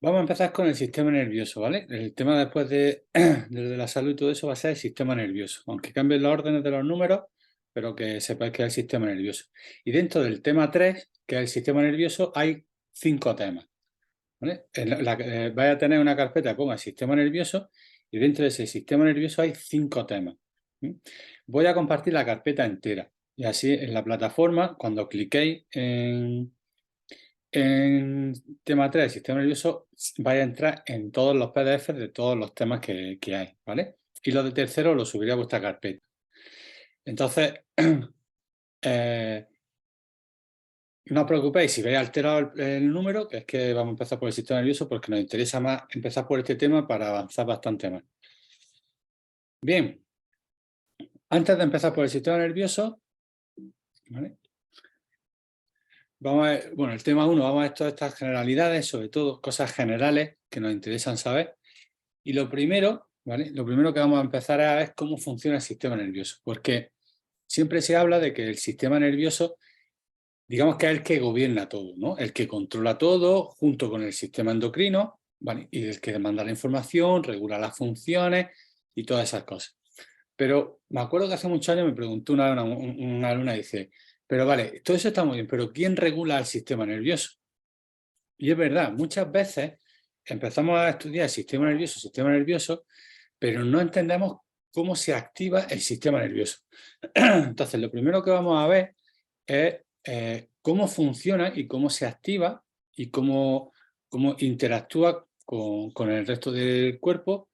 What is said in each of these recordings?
Vamos a empezar con el sistema nervioso, ¿vale? El tema después de la salud y todo eso va a ser el sistema nervioso, aunque cambien los órdenes de los números, pero que sepáis que es el sistema nervioso. Y dentro del tema 3, que es el sistema nervioso, hay 5 temas, ¿vale? Vais a tener una carpeta que ponga sistema nervioso y dentro de ese sistema nervioso hay 5 temas. ¿Sí? Voy a compartir la carpeta entera y así en la plataforma, cuando cliquéis en tema 3 del sistema nervioso, vaya a entrar en todos los PDFs de todos los temas que hay, ¿vale? Y los de tercero los subiré a vuestra carpeta. Entonces, no os preocupéis si veis alterado el número, que es que vamos a empezar por el sistema nervioso porque nos interesa más empezar por este tema para avanzar bastante más. Bien, antes de empezar por el sistema nervioso, ¿vale? Vamos a ver, bueno, el tema 1, vamos a ver todas estas generalidades, sobre todo cosas generales que nos interesan saber. Y lo primero, ¿vale? Lo primero que vamos a empezar a ver es cómo funciona el sistema nervioso, porque siempre se habla de que el sistema nervioso, digamos que es el que gobierna todo, ¿no? El que controla todo junto con el sistema endocrino, ¿vale? Y el que demanda la información, regula las funciones y todas esas cosas. Pero me acuerdo que hace muchos años me preguntó una alumna y dice, pero vale, todo eso está muy bien, pero ¿quién regula el sistema nervioso? Y es verdad, muchas veces empezamos a estudiar el sistema nervioso, pero no entendemos cómo se activa el sistema nervioso. Entonces, lo primero que vamos a ver es cómo funciona y cómo se activa y cómo interactúa con el resto del cuerpo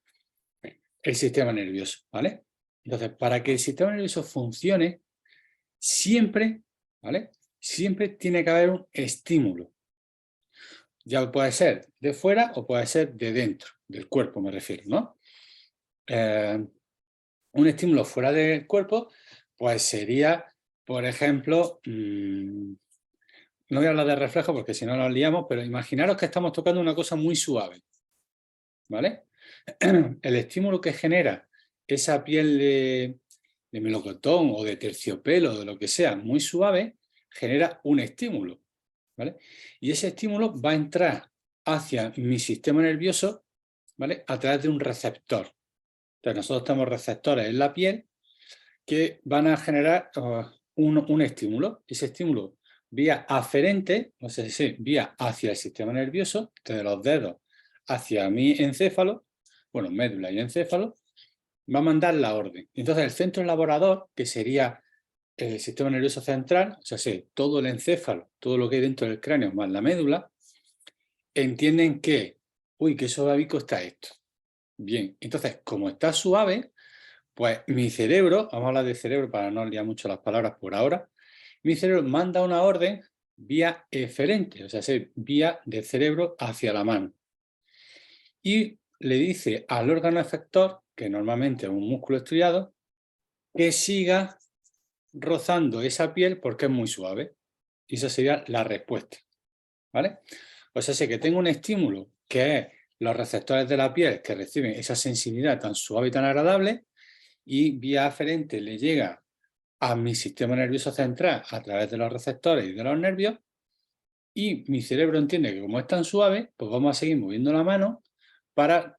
el sistema nervioso, ¿vale? Entonces, para que el sistema nervioso funcione, siempre, ¿vale? Siempre tiene que haber un estímulo. Ya puede ser de fuera o puede ser de dentro, del cuerpo me refiero, ¿no? Un estímulo fuera del cuerpo, pues sería, por ejemplo, no voy a hablar de reflejo porque si no nos liamos, pero imaginaros que estamos tocando una cosa muy suave, ¿vale? El estímulo que genera esa piel de melocotón o de terciopelo, de lo que sea, muy suave, genera un estímulo, ¿vale? Y ese estímulo va a entrar hacia mi sistema nervioso, ¿vale? A través de un receptor. Entonces nosotros tenemos receptores en la piel que van a generar un estímulo. Ese estímulo vía aferente, o sea, vía hacia el sistema nervioso, desde los dedos hacia mi encéfalo, bueno, médula y encéfalo, va a mandar la orden. Entonces el centro elaborador, que sería el sistema nervioso central, o sea, todo el encéfalo, todo lo que hay dentro del cráneo más la médula, entienden que, uy, qué suavico está esto. Bien, entonces, como está suave, pues mi cerebro, vamos a hablar de cerebro para no liar mucho las palabras por ahora, mi cerebro manda una orden vía eferente, o sea, vía del cerebro hacia la mano. Y le dice al órgano efector, que normalmente es un músculo estriado, que siga rozando esa piel porque es muy suave. Y esa sería la respuesta, ¿vale? O sea, sé que tengo un estímulo que es los receptores de la piel que reciben esa sensibilidad tan suave y tan agradable, y vía aferente le llega a mi sistema nervioso central a través de los receptores y de los nervios, y mi cerebro entiende que como es tan suave, pues vamos a seguir moviendo la mano para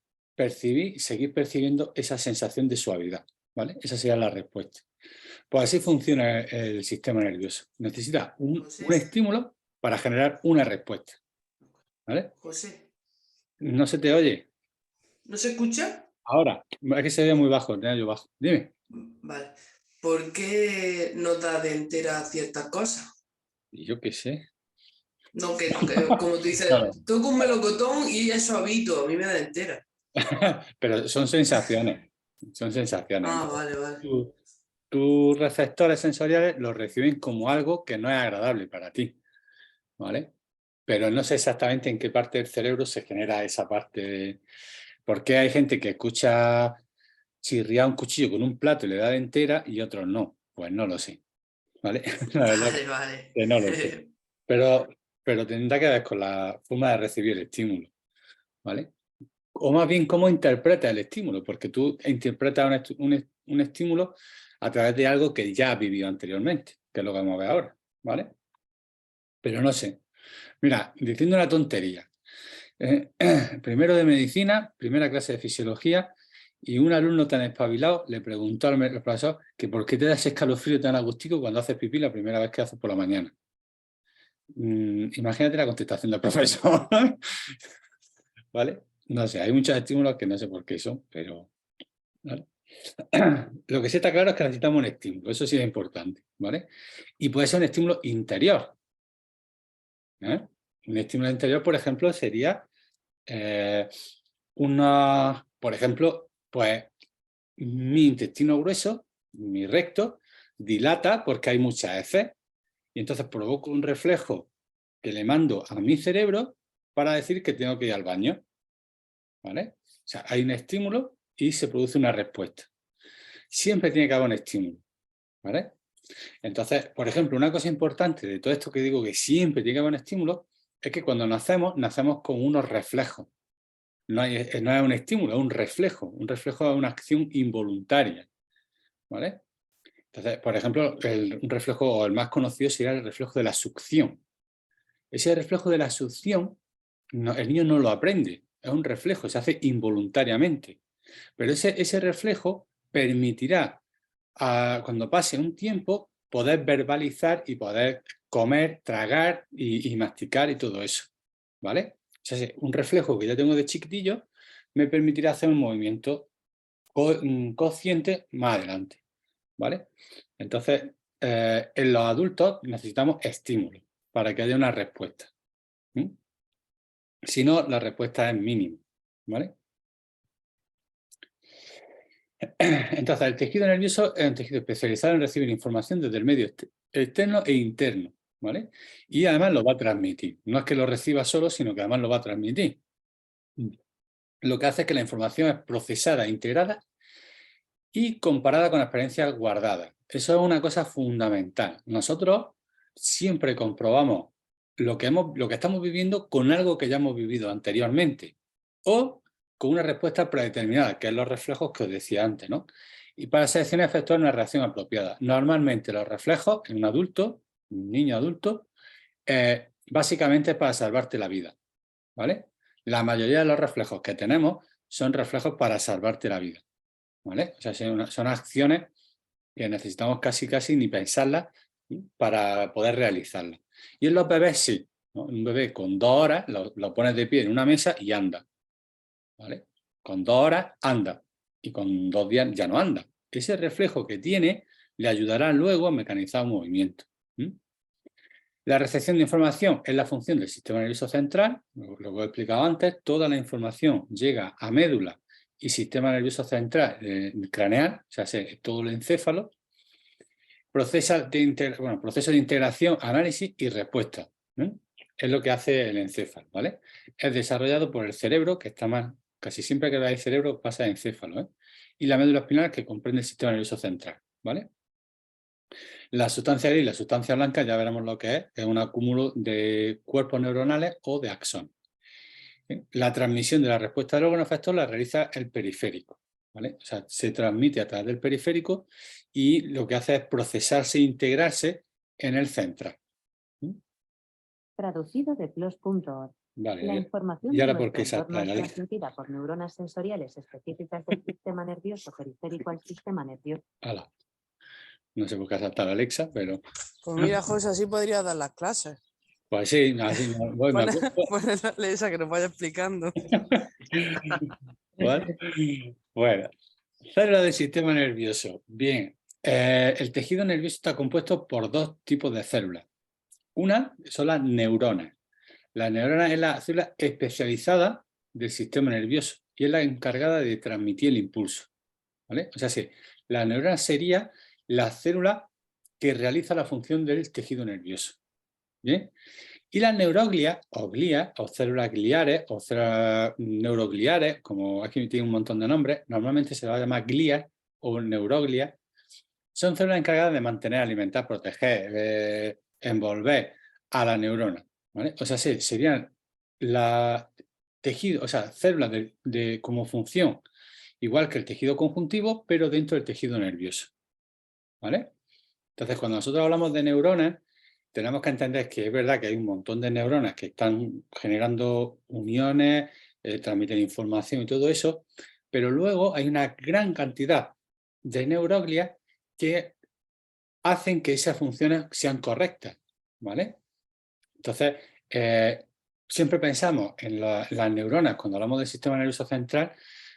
seguir percibiendo esa sensación de suavidad, ¿vale? Esa sería la respuesta. Pues así funciona el sistema nervioso. Necesita un José, estímulo para generar una respuesta, ¿vale? José, No se te oye. ¿no se escucha? Ahora, es que se ve muy bajo, tenía yo bajo. Dime. Vale. ¿Por qué no da de entera ciertas cosas? Y yo qué sé. No, que como tú Claro. dices, toco un melocotón y es suavito, a mí me da de entera. Pero son sensaciones. Son sensaciones. Ah, Entonces, vale, vale. tus receptores sensoriales los reciben como algo que no es agradable para ti, ¿vale? Pero no sé exactamente en qué parte del cerebro se genera esa parte de... ¿Por qué hay gente que escucha chirriar un cuchillo con un plato y le da de entera y otros no? Pues no lo sé, ¿vale? La verdad Vale, vale. que no lo sé. Pero, pero tendrá que ver con la forma de recibir el estímulo, ¿vale? O más bien cómo interpretas el estímulo, porque tú interpretas un estímulo a través de algo que ya has vivido anteriormente, que es lo que vamos a ver ahora, ¿vale? Pero no sé. Mira, diciendo una tontería, Primero de medicina, primera clase de fisiología, y un alumno tan espabilado le preguntó al profesor que por qué te das escalofrío tan agustico cuando haces pipí la primera vez que haces por la mañana. Imagínate la contestación del profesor. ¿Vale? No sé, hay muchos estímulos que no sé por qué son, pero... ¿vale? Lo que sí está claro es que necesitamos un estímulo, eso sí es importante, ¿vale? Y puede ser un estímulo interior. Un estímulo interior, por ejemplo, sería por ejemplo, pues mi intestino grueso, mi recto, dilata porque hay muchas heces y entonces provoco un reflejo que le mando a mi cerebro para decir que tengo que ir al baño, ¿vale? O sea, hay un estímulo y se produce una respuesta. Siempre tiene que haber un estímulo, ¿vale? Entonces, por ejemplo, una cosa importante de todo esto que digo que siempre tiene que haber un estímulo es que cuando nacemos con unos reflejos. No es un estímulo, es un reflejo de una acción involuntaria, ¿vale? Entonces, por ejemplo, un reflejo, o el más conocido sería el reflejo de la succión. Ese reflejo de la succión, el niño no lo aprende, es un reflejo, se hace involuntariamente. Pero ese reflejo permitirá, cuando pase un tiempo, poder verbalizar y poder comer, tragar y masticar y todo eso, ¿vale? O sea, un reflejo que ya tengo de chiquitillo me permitirá hacer un movimiento consciente más adelante, ¿vale? Entonces, en los adultos necesitamos estímulos para que haya una respuesta. Si no, la respuesta es mínima, ¿vale? Entonces, el tejido nervioso es un tejido especializado en recibir información desde el medio externo e interno, ¿vale? Y además lo va a transmitir. No es que lo reciba solo, sino que además lo va a transmitir. Lo que hace es que la información es procesada, integrada y comparada con experiencias guardadas. Eso es una cosa fundamental. Nosotros siempre comprobamos lo que estamos viviendo con algo que ya hemos vivido anteriormente o con una respuesta predeterminada, que es los reflejos que os decía antes, ¿no? Y para seleccionar efectuar una reacción apropiada. Normalmente los reflejos en un adulto, un niño adulto, básicamente es para salvarte la vida, ¿vale? La mayoría de los reflejos que tenemos son reflejos para salvarte la vida, ¿vale? O sea, son acciones que necesitamos casi ni pensarlas para poder realizarlas. Y en los bebés sí, ¿no? Un bebé con 2 horas lo pones de pie en una mesa y anda, ¿vale? Con 2 horas anda y con 2 días ya no anda. Ese reflejo que tiene le ayudará luego a mecanizar un movimiento. La recepción de información es la función del sistema nervioso central, lo que he explicado antes. Toda la información llega a médula y sistema nervioso central craneal, o sea, todo el encéfalo. Proceso de integración, análisis y respuesta. Es lo que hace el encéfalo, ¿vale? Es desarrollado por el cerebro, que está más, casi siempre que veáis el cerebro pasa a encéfalo, ¿eh? Y la médula espinal, que comprende el sistema nervioso central, ¿vale? La sustancia gris y la sustancia blanca ya veremos lo que es un acúmulo de cuerpos neuronales o de axones. La transmisión de la respuesta del órgano efector la realiza el periférico, ¿vale? O sea, se transmite a través del periférico y lo que hace es procesarse e integrarse en el central. Traducido de PLOS.org. Vale, La información ¿y de ahora por nuestro qué entorno salta es la Alexa? transmitida por neuronas sensoriales específicas del sistema nervioso periférico al sistema nervioso. Hala. No sé por qué ha saltado la Alexa, pero... Pues mira, José, así podría dar las clases. Pues sí, así voy, me acuerdo. Ponle la esa que nos vaya explicando. ¿Vale? Bueno, célula del sistema nervioso. Bien, el tejido nervioso está compuesto por 2 tipos de células. Una son las neuronas. La neurona es la célula especializada del sistema nervioso y es la encargada de transmitir el impulso, ¿vale? O sea, sí, la neurona sería la célula que realiza la función del tejido nervioso. ¿Bien? Y las neuroglias, o glías, o células gliares, o células neurogliares, como aquí tiene un montón de nombres, normalmente se va a llamar glías o neuroglias, son células encargadas de mantener, alimentar, proteger, envolver a la neurona, ¿vale? O sea, sí, serían tejido, o sea, células como función, igual que el tejido conjuntivo, pero dentro del tejido nervioso, ¿vale? Entonces, cuando nosotros hablamos de neuronas, tenemos que entender que es verdad que hay un montón de neuronas que están generando uniones, transmiten información y todo eso, pero luego hay una gran cantidad de neuroglias que hacen que esas funciones sean correctas, ¿vale? Entonces, siempre pensamos en las neuronas cuando hablamos del sistema nervioso central,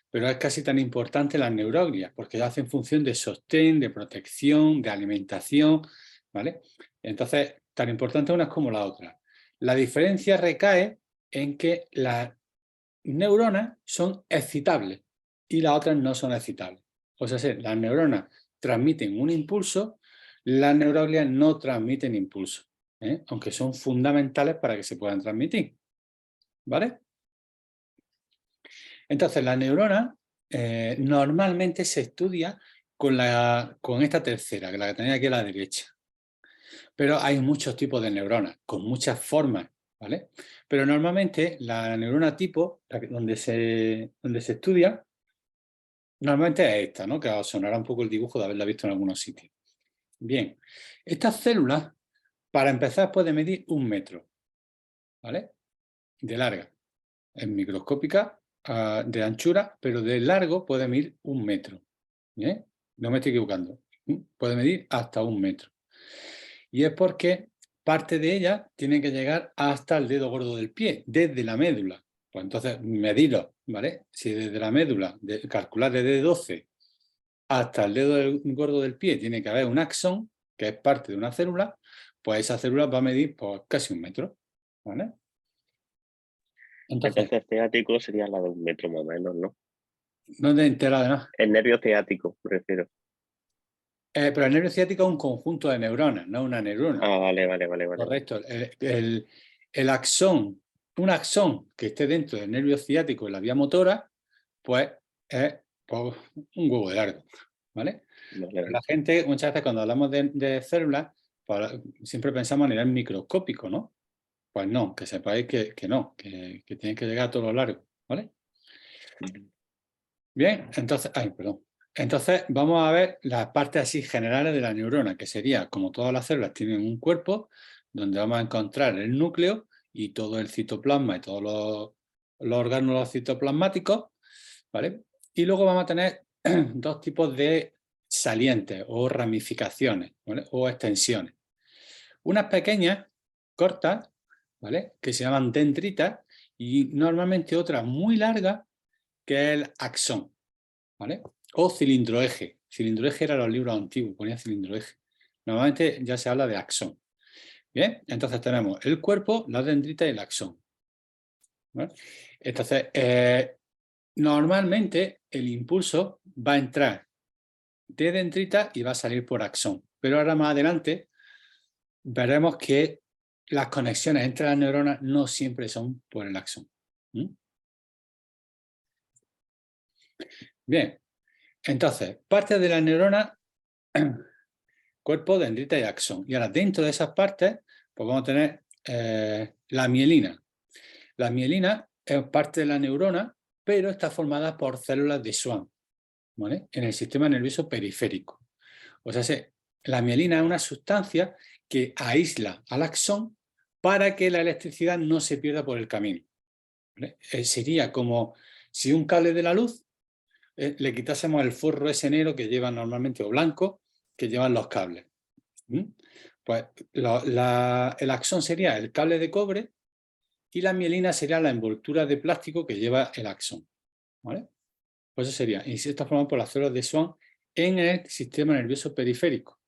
pero es casi tan importante las neuroglias, porque hacen función de sostén, de protección, de alimentación, ¿vale? Entonces, tan importante una como la otra. La diferencia recae en que las neuronas son excitables y las otras no son excitables. O sea, las neuronas transmiten un impulso, las neuroglias no transmiten impulso, aunque son fundamentales para que se puedan transmitir, ¿vale? Entonces, la neurona normalmente se estudia con esta tercera, que la que tenía aquí a la derecha. Pero hay muchos tipos de neuronas, con muchas formas, ¿vale? Pero normalmente la neurona tipo, donde se estudia, normalmente es esta, ¿no? Que os sonará un poco el dibujo de haberla visto en algunos sitios. Bien, estas células, para empezar, pueden medir 1 metro, ¿vale? De larga. Es microscópica, de anchura, pero de largo puede medir 1 metro. ¿Bien? No me estoy equivocando. Puede medir hasta 1 metro. Y es porque parte de ella tiene que llegar hasta el dedo gordo del pie, desde la médula. Pues entonces, medirlo, ¿vale? Si desde la médula, calcular desde 12 hasta el dedo gordo del pie tiene que haber un axón, que es parte de una célula, pues esa célula va a medir pues, casi 1 metro, ¿vale? El Entonces, tercer ciático sería la de 1 metro más o menos, ¿no? no te enteras de nada. El nervio ciático, me refiero. Pero el nervio ciático es un conjunto de neuronas, no una neurona. Ah, vale. Correcto. El axón, un axón que esté dentro del nervio ciático en la vía motora, pues es pues, un huevo de largo, ¿vale? Vale. La gente, muchas veces cuando hablamos de células, pues, siempre pensamos a nivel microscópico, ¿no? Pues no, que sepáis que no, que tienen que llegar a todo lo largo, ¿vale? Bien, entonces, perdón. Entonces vamos a ver las partes así generales de la neurona, que sería, como todas las células tienen un cuerpo, donde vamos a encontrar el núcleo y todo el citoplasma y todos los orgánulos citoplasmáticos, ¿vale? Y luego vamos a tener dos tipos de salientes o ramificaciones, ¿vale? O extensiones. Unas pequeñas, cortas, ¿vale? Que se llaman dendritas, y normalmente otras muy largas, que es el axón, ¿vale? O cilindroeje. Cilindroeje era los libros antiguos, ponía cilindroeje. Normalmente ya se habla de axón. Bien, entonces tenemos el cuerpo, la dendrita y el axón, ¿vale? Entonces, normalmente el impulso va a entrar de dendrita y va a salir por axón. Pero ahora más adelante veremos que las conexiones entre las neuronas no siempre son por el axón. Bien, entonces, parte de la neurona, cuerpo, dendrita y axón. Y ahora, dentro de esas partes, pues vamos a tener la mielina. La mielina es parte de la neurona, pero está formada por células de Schwann, ¿vale? En el sistema nervioso periférico. O sea, la mielina es una sustancia que aísla al axón para que la electricidad no se pierda por el camino, ¿vale? Sería como si un cable de la luz le quitásemos el forro ese negro que llevan normalmente, o blanco, que llevan los cables. Pues el axón sería el cable de cobre y la mielina sería la envoltura de plástico que lleva el axón, ¿vale? Pues eso sería, y se está formado por las células de Schwann en el sistema nervioso periférico,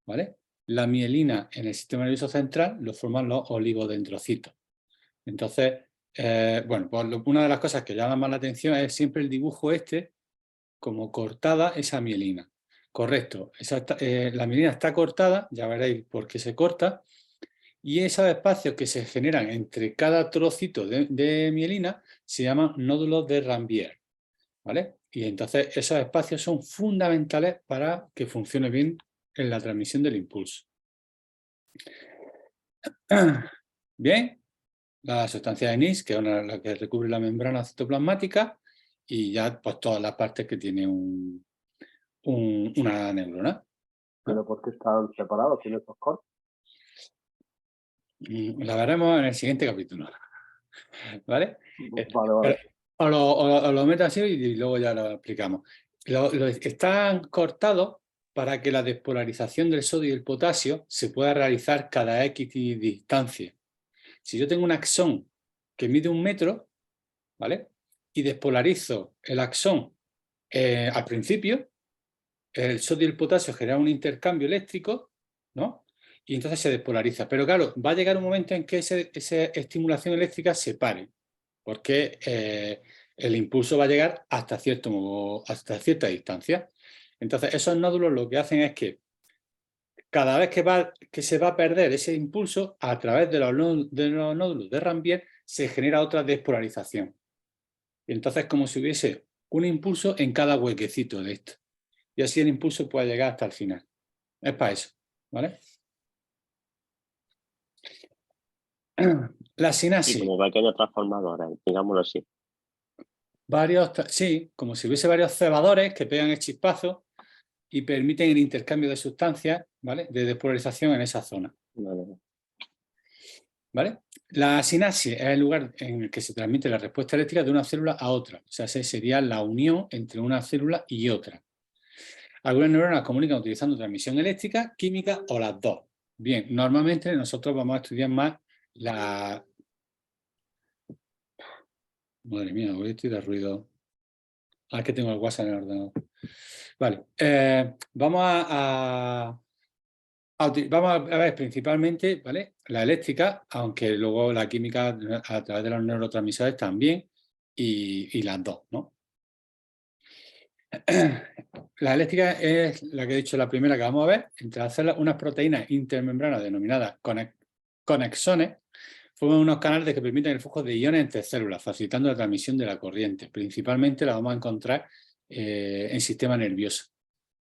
¿vale? La mielina en el sistema nervioso central lo forman los oligodendrocitos. Entonces, bueno, pues una de las cosas que llama más la atención es siempre el dibujo este, como cortada esa mielina. Correcto, la mielina está cortada, ya veréis por qué se corta, y esos espacios que se generan entre cada trocito de mielina se llaman nódulos de Ranvier, ¿vale? Y entonces esos espacios son fundamentales para que funcione bien en la transmisión del impulso. Bien, la sustancia de Nys, que es la que recubre la membrana citoplasmática, y ya pues todas las partes que tiene una neurona. ¿Pero por qué están separados? ¿Tiene estos cortes? La veremos en el siguiente capítulo. ¿Vale? Vale, vale. O lo meto así y luego ya lo explicamos. Están cortados para que la despolarización del sodio y el potasio se pueda realizar cada X distancia. Si yo tengo un axón que mide 1 metro, ¿vale? Y despolarizo el axón al principio, el sodio y el potasio generan un intercambio eléctrico, ¿no? Y entonces se despolariza. Pero claro, va a llegar un momento en que esa estimulación eléctrica se pare, porque el impulso va a llegar hasta cierta distancia. Entonces, esos nódulos lo que hacen es que cada vez que se va a perder ese impulso, a través de los nódulos de Rambier, se genera otra despolarización. Y entonces es como si hubiese un impulso en cada huequecito de esto. Y así el impulso puede llegar hasta el final. Es para eso, ¿vale? La Y sinapsis. como pequeños transformadores, digámoslo así. Sí, como si hubiese varios cebadores que pegan el chispazo y permiten el intercambio de sustancias, ¿vale? De despolarización en esa zona. Vale. ¿Vale? La sinapsis es el lugar en el que se transmite la respuesta eléctrica de una célula a otra. O sea, esa sería la unión entre una célula y otra. Algunas neuronas comunican utilizando transmisión eléctrica, química o las dos. Bien, normalmente nosotros vamos a estudiar más la... Madre mía, hoy estoy de ruido. Ah, es que tengo el WhatsApp en el ordenador. Vale, vamos vamos a ver principalmente, ¿vale? La eléctrica, aunque luego la química a través de los neurotransmisores también, y las dos, ¿no? La eléctrica es la que he dicho, la primera que vamos a ver. Entre las células, unas proteínas intermembranas denominadas conexones forman unos canales que permiten el flujo de iones entre células, facilitando la transmisión de la corriente. Principalmente la vamos a encontrar en sistema nervioso,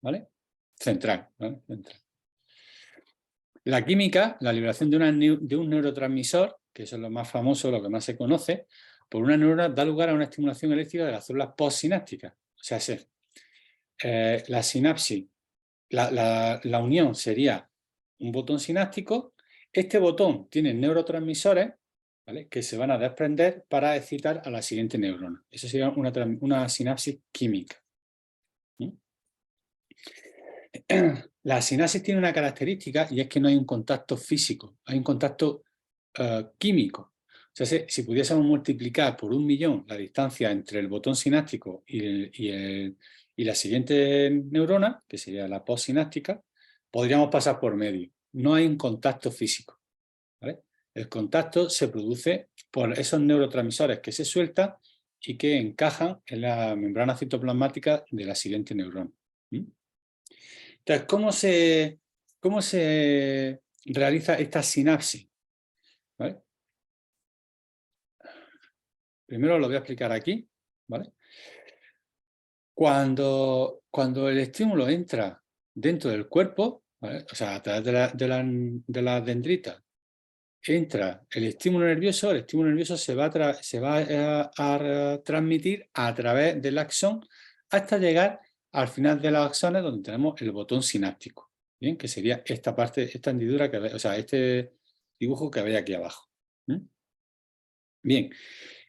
¿vale? Central, ¿vale? Central. La química, la liberación de un neurotransmisor, que eso es lo más famoso, lo que más se conoce, por una neurona da lugar a una estimulación eléctrica de las células postsinápticas. O sea, la sinapsis, la unión sería un botón sináptico. Este botón tiene neurotransmisores, ¿vale? Que se van a desprender para excitar a la siguiente neurona. Eso sería una sinapsis química. La sinapsis tiene una característica y es que no hay un contacto físico, hay un contacto químico. O sea, si pudiésemos multiplicar por 1.000.000 la distancia entre el botón sináptico y la siguiente neurona, que sería la postsináptica, podríamos pasar por medio. No hay un contacto físico, ¿vale? El contacto se produce por esos neurotransmisores que se sueltan y que encajan en la membrana citoplasmática de la siguiente neurona. Entonces, ¿cómo se realiza esta sinapsis? ¿Vale? Primero lo voy a explicar aquí, ¿vale? Cuando el estímulo entra dentro del cuerpo, ¿vale? O sea, a través de la dendrita, entra el estímulo nervioso se va a transmitir a través del axón hasta llegar al final de los axones donde tenemos el botón sináptico, ¿bien? Que sería esta parte, esta hendidura, o sea, este dibujo que veis aquí abajo. Bien,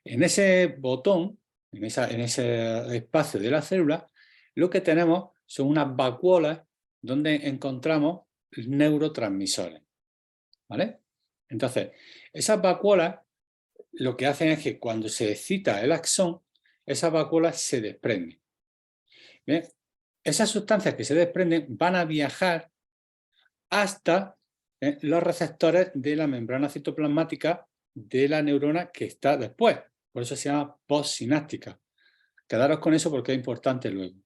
en ese botón, en ese espacio de la célula, lo que tenemos son unas vacuolas donde encontramos neurotransmisores, ¿vale? Entonces, esas vacuolas lo que hacen es que cuando se excita el axón, esas vacuolas se desprenden. Bien, esas sustancias que se desprenden van a viajar hasta los receptores de la membrana citoplasmática de la neurona que está después. Por eso se llama postsináptica. Quedaros con eso porque es importante luego.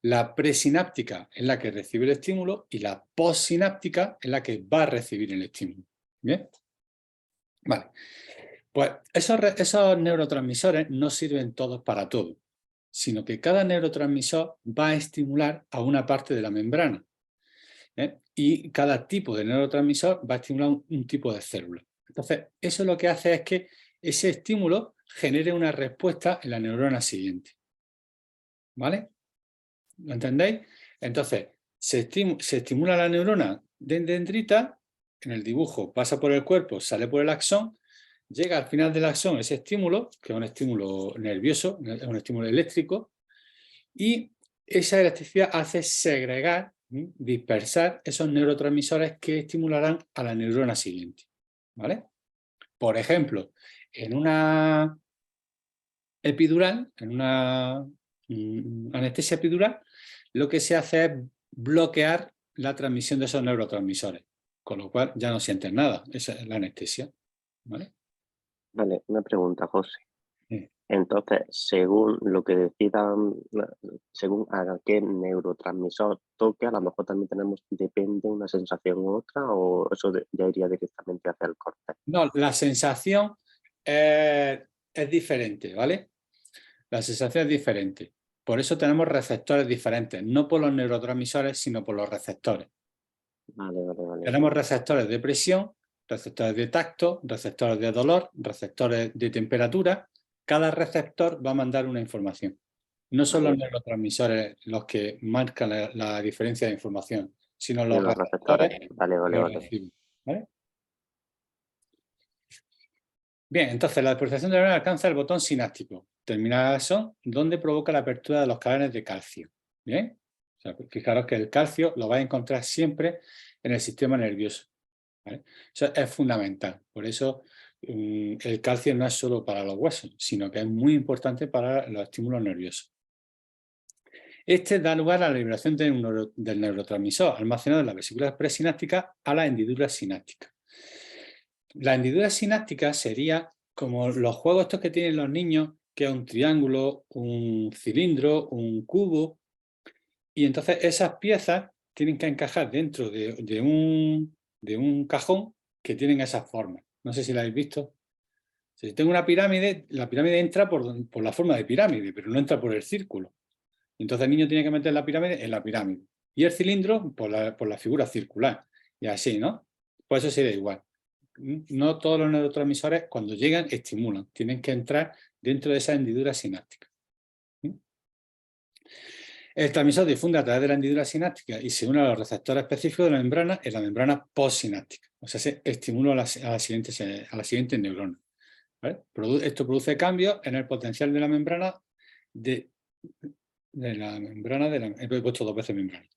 La presináptica es la que recibe el estímulo y la postsináptica es la que va a recibir el estímulo. ¿Bien? Vale. Pues esos neurotransmisores no sirven todos para todo, sino que cada neurotransmisor va a estimular a una parte de la membrana. Y cada tipo de neurotransmisor va a estimular un tipo de célula. Entonces, eso lo que hace es que ese estímulo genere una respuesta en la neurona siguiente. ¿Vale? ¿Lo entendéis? Entonces, se estimula la neurona dendrita en el dibujo pasa por el cuerpo, sale por el axón, llega al final del axón ese estímulo, que es un estímulo nervioso, es un estímulo eléctrico, y esa electricidad hace segregar, dispersar esos neurotransmisores que estimularán a la neurona siguiente, ¿vale? Por ejemplo, en una epidural, en una anestesia epidural, lo que se hace es bloquear la transmisión de esos neurotransmisores, con lo cual ya no sientes nada, esa es la anestesia, ¿vale? Vale, una pregunta, José. Sí. Entonces, según lo que decidan, según a qué neurotransmisor toque, a lo mejor también depende una sensación u otra, o eso ya iría directamente hacia el córtex. No, la sensación es diferente, ¿vale? La sensación es diferente. Por eso tenemos receptores diferentes, no por los neurotransmisores, sino por los receptores. Vale. Tenemos receptores de presión, receptores de tacto, receptores de dolor, receptores de temperatura. Cada receptor va a mandar una información. No son los neurotransmisores los que marcan la diferencia de información, sino los receptores Vale. que reciben, ¿vale? Bien, entonces la despolarización de la neurona alcanza el botón sináptico, terminal son donde provoca la apertura de los canales de calcio. ¿Bien? O sea, fijaros que el calcio lo vais a encontrar siempre en el sistema nervioso, ¿vale? Eso es fundamental. Por eso el calcio no es solo para los huesos, sino que es muy importante para los estímulos nerviosos. Este da lugar a la liberación del neurotransmisor almacenado en la vesícula presináptica a la hendidura sináptica. La hendidura sináptica sería como los juegos estos que tienen los niños, que es un triángulo, un cilindro, un cubo, y entonces esas piezas tienen que encajar dentro de un cajón que tienen esas formas. No sé si la habéis visto. Si tengo una pirámide, la pirámide entra por la forma de pirámide, pero no entra por el círculo. Entonces el niño tiene que meter la pirámide en la pirámide. Y el cilindro por la figura circular. Y así, ¿no? Pues eso sería igual. No todos los neurotransmisores cuando llegan estimulan. Tienen que entrar dentro de esa hendidura sináptica. El transmisor difunde a través de la hendidura sináptica y se une a los receptores específicos de la membrana en la membrana postsináptica. O sea, se estimula a la siguiente neurona. ¿Vale? Esto produce cambios en el potencial de la membrana he puesto dos veces membrana,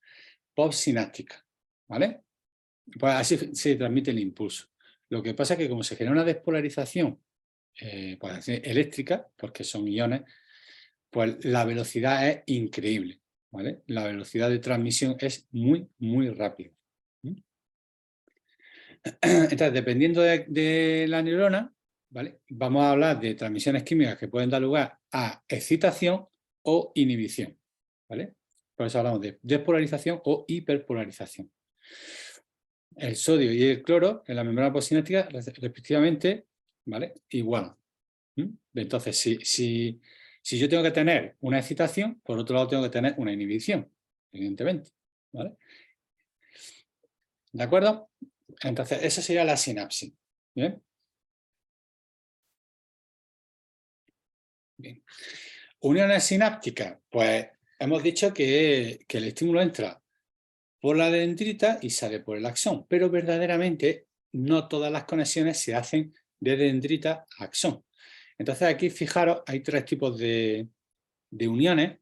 postsináptica, ¿vale? Pues así se transmite el impulso. Lo que pasa es que como se genera una despolarización pues, eléctrica, porque son iones, pues la velocidad es increíble, ¿vale? La velocidad de transmisión es muy, muy rápida. Entonces, dependiendo de la neurona, ¿vale? Vamos a hablar de transmisiones químicas que pueden dar lugar a excitación o inhibición, ¿vale? Por eso hablamos de despolarización o hiperpolarización. El sodio y el cloro en la membrana postsináptica, respectivamente, ¿vale? Igual. Entonces, si yo tengo que tener una excitación, por otro lado tengo que tener una inhibición, evidentemente, ¿vale? ¿De acuerdo? Entonces, esa sería la sinapsis. ¿Bien? Bien. Uniones sinápticas, pues hemos dicho que el estímulo entra por la dendrita y sale por el axón, pero verdaderamente no todas las conexiones se hacen de dendrita a axón. Entonces aquí, fijaros, hay tres tipos de uniones.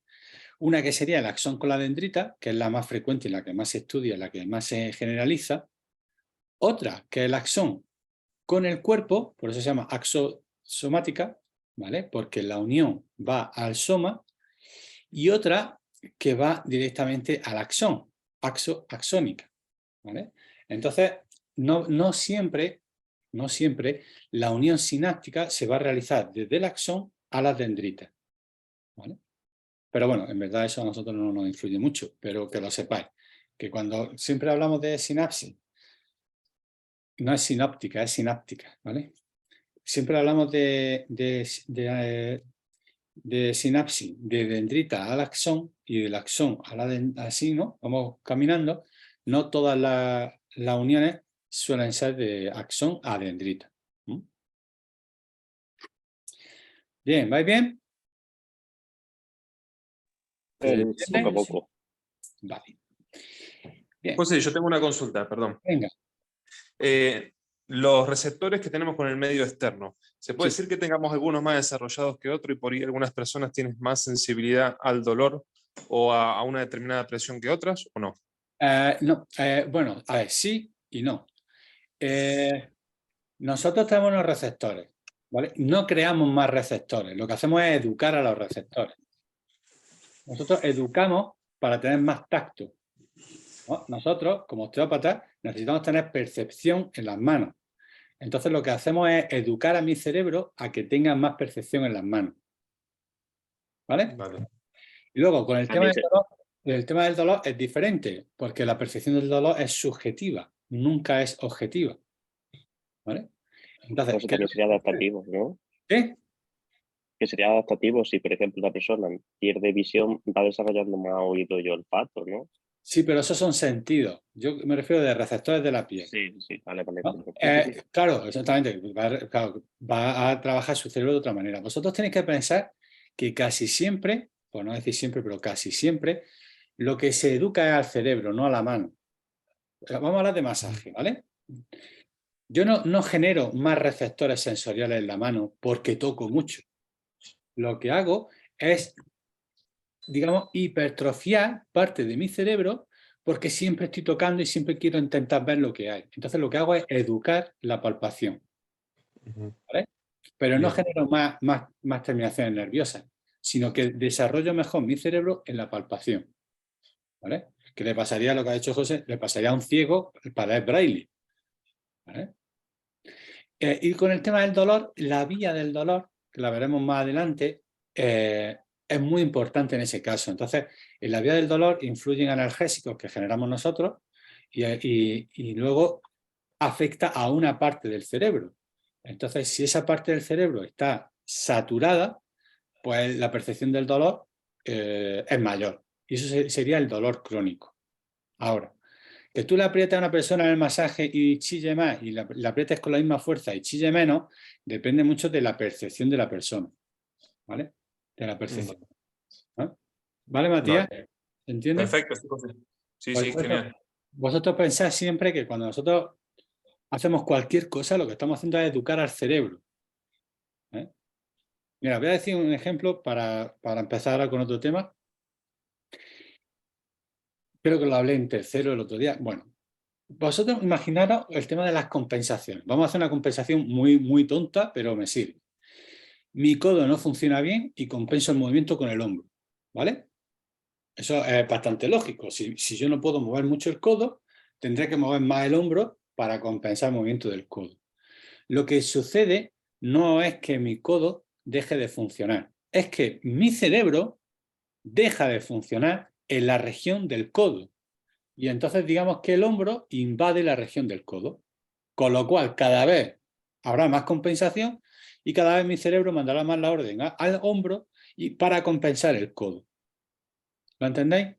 Una que sería el axón con la dendrita, que es la más frecuente y la que más se estudia, la que más se generaliza. Otra, que es el axón con el cuerpo, por eso se llama axosomática, ¿vale? Porque la unión va al soma. Y otra que va directamente al axón, axónica, ¿vale? Entonces, no siempre la unión sináptica se va a realizar desde el axón a las dendritas, ¿vale? Pero bueno, en verdad eso a nosotros no nos influye mucho, pero que lo sepáis, que cuando siempre hablamos de sinapsis, no es sinóptica, es sináptica, ¿vale? Siempre hablamos de sinapsis, de dendrita al axón y del axón a así, ¿no? Vamos caminando. No todas las uniones suelen ser de axón a dendrita. Bien, ¿vais bien? Poco a poco. Vale. Bien. José, yo tengo una consulta, perdón. Venga. los receptores que tenemos con el medio externo. ¿Se puede Sí. decir que tengamos algunos más desarrollados que otros y por ahí algunas personas tienen más sensibilidad al dolor o a una determinada presión que otras o no? No, bueno, a ver, sí y no. Nosotros tenemos unos receptores, ¿vale? No creamos más receptores, lo que hacemos es educar a los receptores. Nosotros educamos para tener más tacto, ¿no? Nosotros, como osteópatas, necesitamos tener percepción en las manos. Entonces lo que hacemos es educar a mi cerebro a que tenga más percepción en las manos. ¿Vale? Vale. Y luego, con el tema También del dolor, el tema del dolor es diferente, porque la percepción del dolor es subjetiva, nunca es objetiva. ¿Vale? Entonces, eso también sería adaptativo, ¿no? ¿qué? Que sería adaptativo si, por ejemplo, una persona pierde visión, va desarrollando más oído y olfato, ¿no? Sí, pero esos son sentidos. Yo me refiero de receptores de la piel. Sí, vale, vale. ¿No? Claro, exactamente. Va a trabajar su cerebro de otra manera. Vosotros tenéis que pensar que casi siempre, por no decir siempre, pero casi siempre, lo que se educa es al cerebro, no a la mano. Vamos a hablar de masaje, ¿vale? Yo no genero más receptores sensoriales en la mano porque toco mucho. Lo que hago es, digamos, hipertrofiar parte de mi cerebro porque siempre estoy tocando y siempre quiero intentar ver lo que hay. Entonces lo que hago es educar la palpación, ¿vale? Pero no Bien. genero más terminaciones nerviosas, sino que desarrollo mejor mi cerebro en la palpación, ¿vale? Que le pasaría lo que ha hecho José, le pasaría a un ciego para leer braille, ¿vale? Y con el tema del dolor, la vía del dolor, que la veremos más adelante, es muy importante en ese caso. Entonces, en la vía del dolor influyen analgésicos que generamos nosotros y luego afecta a una parte del cerebro. Entonces, si esa parte del cerebro está saturada, pues la percepción del dolor es mayor. Y eso sería el dolor crónico. Ahora, que tú le aprietes a una persona en el masaje y chille más y le aprietes con la misma fuerza y chille menos, depende mucho de la percepción de la persona. ¿Vale? De la percepción. ¿No? ¿Vale, Matías? Vale. ¿Se entiende? Perfecto, sí, José. Sí, Por sí, eso, genial. vosotros pensáis siempre que cuando nosotros hacemos cualquier cosa, lo que estamos haciendo es educar al cerebro. ¿Eh? Mira, voy a decir un ejemplo para empezar ahora con otro tema. Creo que lo hablé en tercero el otro día. Bueno, vosotros imaginaros el tema de las compensaciones. Vamos a hacer una compensación muy tonta, pero me sirve. Mi codo no funciona bien y compenso el movimiento con el hombro, ¿vale? Eso es bastante lógico. Si yo no puedo mover mucho el codo, tendré que mover más el hombro para compensar el movimiento del codo. Lo que sucede no es que mi codo deje de funcionar, es que mi cerebro deja de funcionar en la región del codo. Y entonces digamos que el hombro invade la región del codo. Con lo cual cada vez habrá más compensación y cada vez mi cerebro mandará más la orden al hombro y para compensar el codo. ¿Lo entendéis?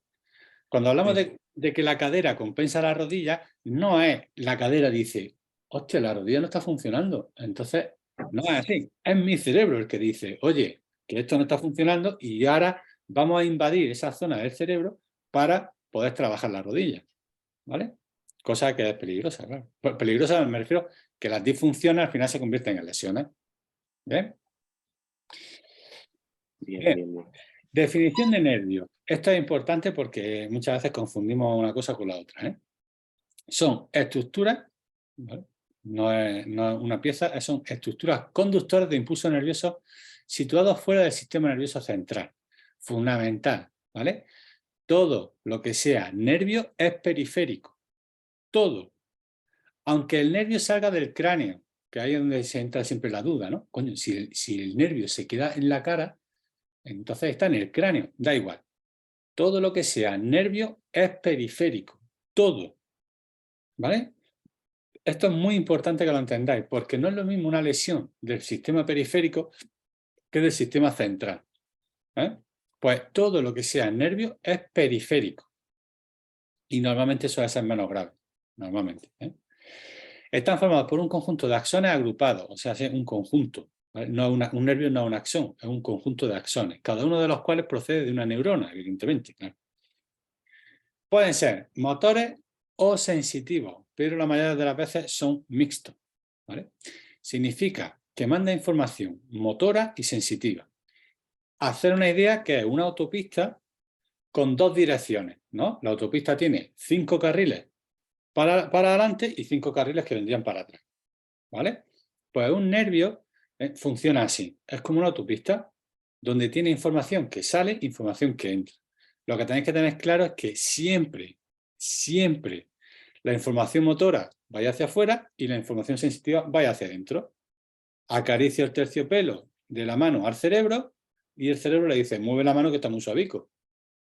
Cuando hablamos de que la cadera compensa la rodilla, no es la cadera dice, hostia, la rodilla no está funcionando. Entonces, no es así. Es mi cerebro el que dice, oye, que esto no está funcionando y ahora vamos a invadir esa zona del cerebro para poder trabajar la rodilla. ¿Vale? Cosa que es peligrosa, claro. Peligrosa me refiero que las disfunciones al final se convierten en lesiones. ¿Bien? Bien. Definición de nervios. Esto es importante porque muchas veces confundimos una cosa con la otra, ¿eh? Son estructuras, ¿vale? No es una pieza, son estructuras conductoras de impulsos nerviosos situados fuera del sistema nervioso central. Fundamental, ¿vale? Todo lo que sea nervio es periférico. Todo. Aunque el nervio salga del cráneo, que ahí es donde se entra siempre la duda, ¿no? Coño, si el nervio se queda en la cara, entonces está en el cráneo, da igual. Todo lo que sea nervio es periférico, todo, ¿vale? Esto es muy importante que lo entendáis, porque no es lo mismo una lesión del sistema periférico que del sistema central. Pues todo lo que sea nervio es periférico. Y normalmente suele ser menos grave, normalmente. Están formados por un conjunto de axones agrupados, o sea, un conjunto. ¿Vale? No un nervio no es un axón, es un conjunto de axones, cada uno de los cuales procede de una neurona, evidentemente. Claro. Pueden ser motores o sensitivos, pero la mayoría de las veces son mixtos, ¿vale? Significa que manda información motora y sensitiva. Hacer una idea que es una autopista con 2 direcciones, ¿no? La autopista tiene 5 carriles para adelante y 5 carriles que vendrían para atrás, ¿vale? Pues un nervio funciona así. Es como una autopista donde tiene información que sale, información que entra. Lo que tenéis que tener claro es que siempre la información motora vaya hacia afuera y la información sensitiva vaya hacia adentro. Acaricia el terciopelo de la mano al cerebro y el cerebro le dice, mueve la mano que está muy suavico.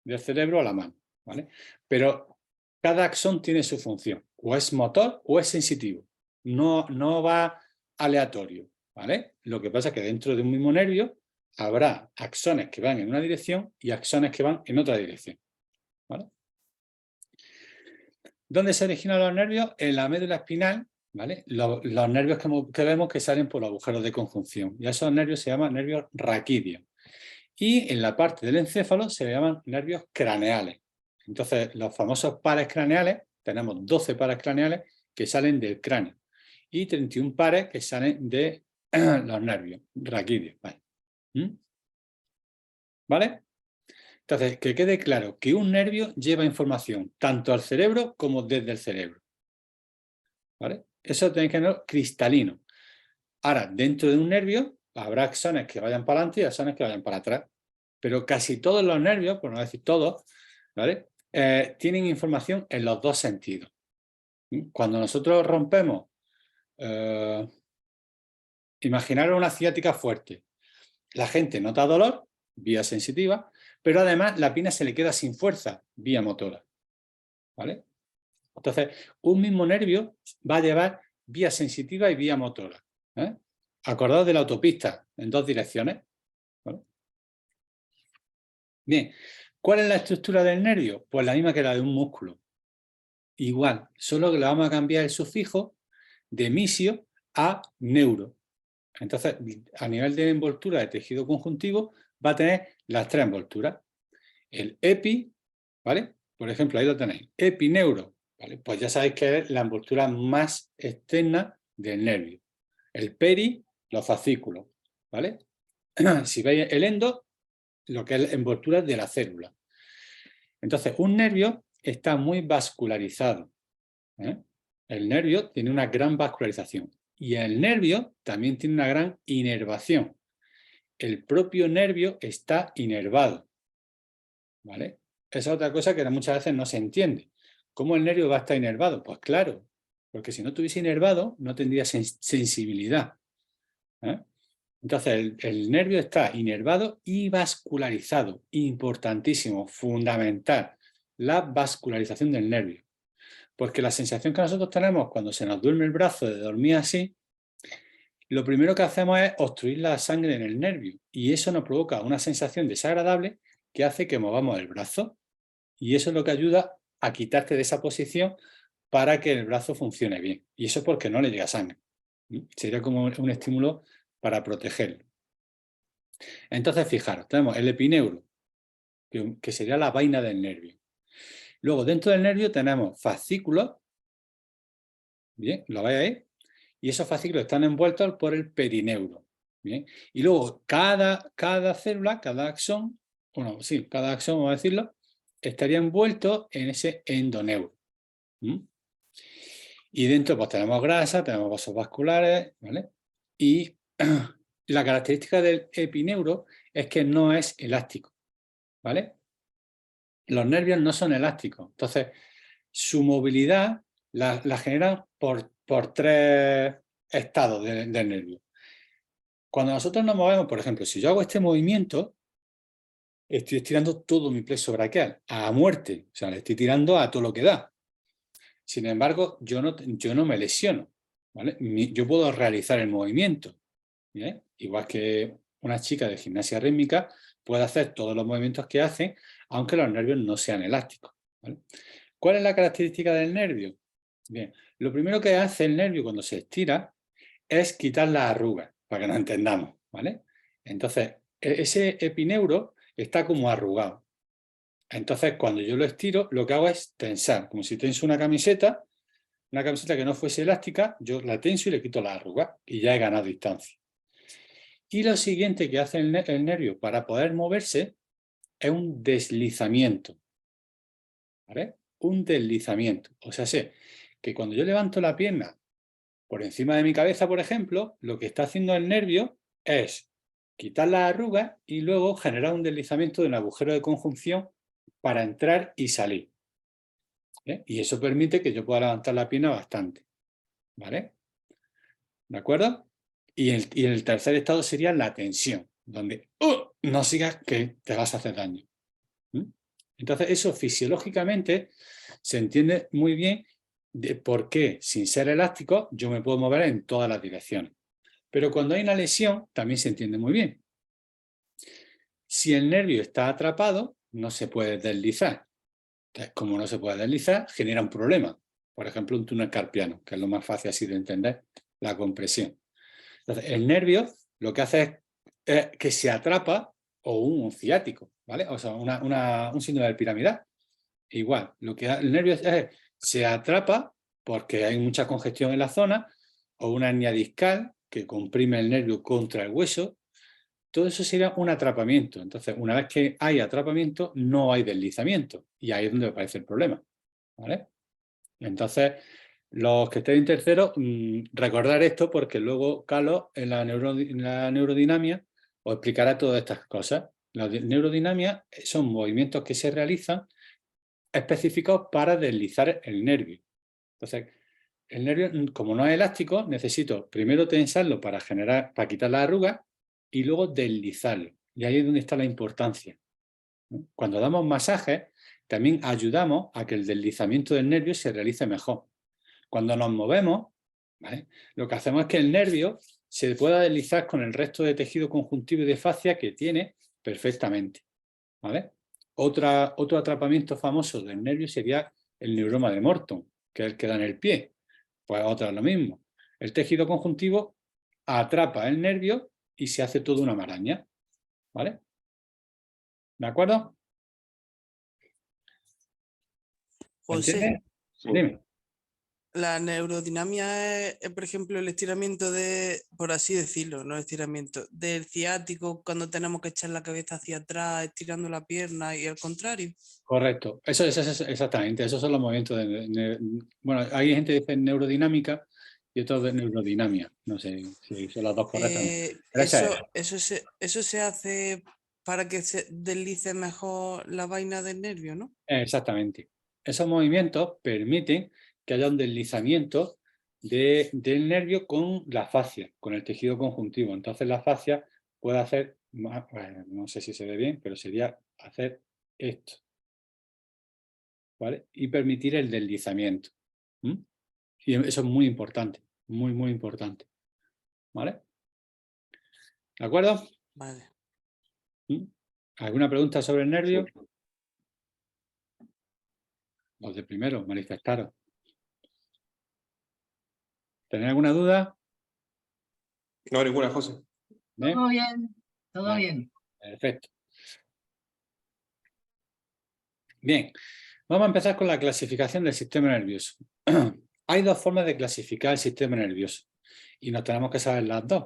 Del cerebro a la mano, ¿vale? Pero cada axón tiene su función. O es motor o es sensitivo. No va aleatorio, ¿vale? Lo que pasa es que dentro de un mismo nervio habrá axones que van en una dirección y axones que van en otra dirección, ¿vale? ¿Dónde se originan los nervios? En la médula espinal, ¿vale? Los nervios que vemos que salen por los agujeros de conjunción. Y a esos nervios se llaman nervios raquídeos. Y en la parte del encéfalo se le llaman nervios craneales. Entonces, los famosos pares craneales, tenemos 12 pares craneales que salen del cráneo y 31 pares que salen de los nervios raquídeos. ¿Vale? ¿Vale? Entonces, que quede claro que un nervio lleva información tanto al cerebro como desde el cerebro. ¿Vale? Eso tenéis que tenerlo cristalino. Ahora, dentro de un nervio habrá axones que vayan para adelante y axones que vayan para atrás. Pero casi todos los nervios, por no decir todos, ¿vale? Tienen información en los 2 sentidos. Cuando nosotros rompemos, imaginaros una ciática fuerte. La gente nota dolor, vía sensitiva, pero además la pierna se le queda sin fuerza, vía motora, ¿vale? Entonces, un mismo nervio va a llevar vía sensitiva y vía motora, ¿eh? Acordaos de la autopista en 2 direcciones, ¿vale? Bien, ¿cuál es la estructura del nervio? Pues la misma que la de un músculo. Igual, solo que le vamos a cambiar el sufijo de misio a neuro. Entonces, a nivel de envoltura de tejido conjuntivo, va a tener las 3 envolturas. El epi, ¿vale? Por ejemplo, ahí lo tenéis. Epineuro, ¿vale? Pues ya sabéis que es la envoltura más externa del nervio. El peri, los fascículos, ¿vale? Si veis el endo, lo que es la envoltura de la célula. Entonces, un nervio está muy vascularizado, ¿eh? El nervio tiene una gran vascularización y el nervio también tiene una gran inervación. El propio nervio está inervado, ¿vale? Esa es otra cosa que muchas veces no se entiende. ¿Cómo el nervio va a estar inervado? Pues claro, porque si no estuviese inervado no tendría sensibilidad, ¿eh? Entonces, el nervio está inervado y vascularizado. Importantísimo, fundamental, la vascularización del nervio. Porque la sensación que nosotros tenemos cuando se nos duerme el brazo de dormir así, lo primero que hacemos es obstruir la sangre en el nervio. Y eso nos provoca una sensación desagradable que hace que movamos el brazo. Y eso es lo que ayuda a quitarte de esa posición para que el brazo funcione bien. Y eso es porque no le llega sangre. Sería como un estímulo para protegerlo. Entonces, fijaros, tenemos el epineuro, que sería la vaina del nervio. Luego, dentro del nervio tenemos fascículos, bien, lo veis ahí, y esos fascículos están envueltos por el perineuro, bien. Y luego, cada célula, cada axón, bueno, sí, cada axón, vamos a decirlo, estaría envuelto en ese endoneuro. Y dentro pues tenemos grasa, tenemos vasos vasculares, ¿vale? Y la característica del epineuro es que no es elástico, ¿vale? Los nervios no son elásticos, entonces su movilidad la generan por 3 estados del nervio. Cuando nosotros nos movemos, por ejemplo, si yo hago este movimiento, estoy estirando todo mi plexo braquial a muerte, o sea, le estoy tirando a todo lo que da. Sin embargo, yo no me lesiono, ¿vale? Yo puedo realizar el movimiento, ¿bien? Igual que una chica de gimnasia rítmica puede hacer todos los movimientos que hace, aunque los nervios no sean elásticos, ¿vale? ¿Cuál es la característica del nervio? Bien, lo primero que hace el nervio cuando se estira es quitar las arrugas, para que nos entendamos, ¿vale? Entonces, ese epineuro está como arrugado. Entonces, cuando yo lo estiro, lo que hago es tensar, como si tenso una camiseta, una camiseta que no fuese elástica, yo la tenso y le quito la arruga y ya he ganado distancia. Y lo siguiente que hace el nervio para poder moverse es un deslizamiento. ¿Vale? Un deslizamiento. O sea, sé que cuando yo levanto la pierna por encima de mi cabeza, por ejemplo, lo que está haciendo el nervio es quitar las arrugas y luego generar un deslizamiento de un agujero de conjunción para entrar y salir. Y eso permite que yo pueda levantar la pierna bastante. ¿Vale? ¿De acuerdo? Y el tercer estado sería la tensión, donde no sigas que te vas a hacer daño. Entonces, eso fisiológicamente se entiende muy bien de por qué, sin ser elástico, yo me puedo mover en todas las direcciones. Pero cuando hay una lesión, también se entiende muy bien. Si el nervio está atrapado, no se puede deslizar. Entonces, como no se puede deslizar, genera un problema. Por ejemplo, un túnel carpiano, que es lo más fácil así de entender, la compresión. Entonces, el nervio lo que hace es que se atrapa, o un ciático, ¿vale? O sea, un síndrome de piramidal. Igual, lo que el nervio se atrapa porque hay mucha congestión en la zona, o una hernia discal que comprime el nervio contra el hueso. Todo eso sería un atrapamiento. Entonces, una vez que hay atrapamiento, no hay deslizamiento. Y ahí es donde aparece el problema. ¿Vale? Entonces, los que estéis en tercero, recordar esto porque luego Carlos en la neurodinamia os explicará todas estas cosas. La neurodinamia son movimientos que se realizan específicos para deslizar el nervio. Entonces, el nervio, como no es elástico, necesito primero tensarlo para quitar la arruga y luego deslizarlo. Y ahí es donde está la importancia. Cuando damos masajes, también ayudamos a que el deslizamiento del nervio se realice mejor. Cuando nos movemos, ¿vale?, lo que hacemos es que el nervio se pueda deslizar con el resto de tejido conjuntivo y de fascia que tiene perfectamente. ¿Vale? Otro atrapamiento famoso del nervio sería el neuroma de Morton, que es el que da en el pie. Pues otra es lo mismo. El tejido conjuntivo atrapa el nervio y se hace toda una maraña. ¿Vale? ¿De acuerdo? José, ¿Entiendes? Sí. Dime. la neurodinamia es, por ejemplo, el estiramiento por así decirlo, no estiramiento, del ciático cuando tenemos que echar la cabeza hacia atrás, estirando la pierna y al contrario. Correcto. Eso es exactamente. Esos son los movimientos bueno, hay gente que dice neurodinámica y otros de neurodinamia. No sé si son las dos correctas. Pero Eso se hace para que se deslice mejor la vaina del nervio, ¿no? Exactamente. Esos movimientos permiten que haya un deslizamiento del nervio con la fascia, con el tejido conjuntivo. Entonces la fascia puede hacer, no sé si se ve bien, pero sería hacer esto. ¿Vale? Y permitir el deslizamiento. Y eso es muy importante, muy, muy importante. ¿Vale? ¿De acuerdo? Vale. ¿Alguna pregunta sobre el nervio? Sí. Los de primero, manifestaros. ¿Tenéis alguna duda? No, ninguna, José. ¿Bien? Todo bien, todo Vale. bien. Perfecto. Bien, vamos a empezar con la clasificación del sistema nervioso. Hay dos formas de clasificar el sistema nervioso y nos tenemos que saber las dos.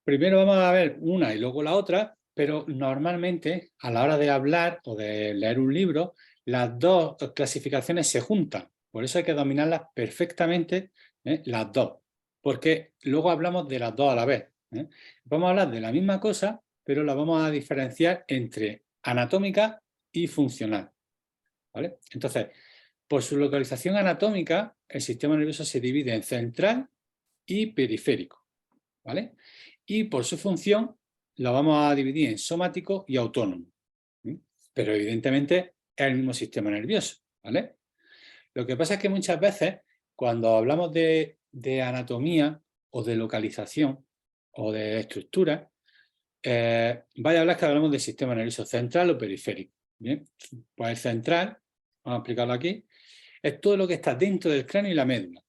Primero vamos a ver una y luego la otra, pero normalmente a la hora de hablar o de leer un libro, las dos clasificaciones se juntan. Por eso hay que dominarlas perfectamente, las dos, porque luego hablamos de las dos a la vez. Vamos a hablar de la misma cosa, pero la vamos a diferenciar entre anatómica y funcional. ¿Vale? Entonces, por su localización anatómica, el sistema nervioso se divide en central y periférico. ¿Vale? Y por su función, lo vamos a dividir en somático y autónomo. Pero evidentemente es el mismo sistema nervioso. ¿Vale? Lo que pasa es que muchas veces, cuando hablamos de anatomía o de localización o de estructura, vaya a hablar que hablamos del sistema nervioso central o periférico. Bien, pues el central, vamos a explicarlo aquí, es todo lo que está dentro del cráneo y la médula.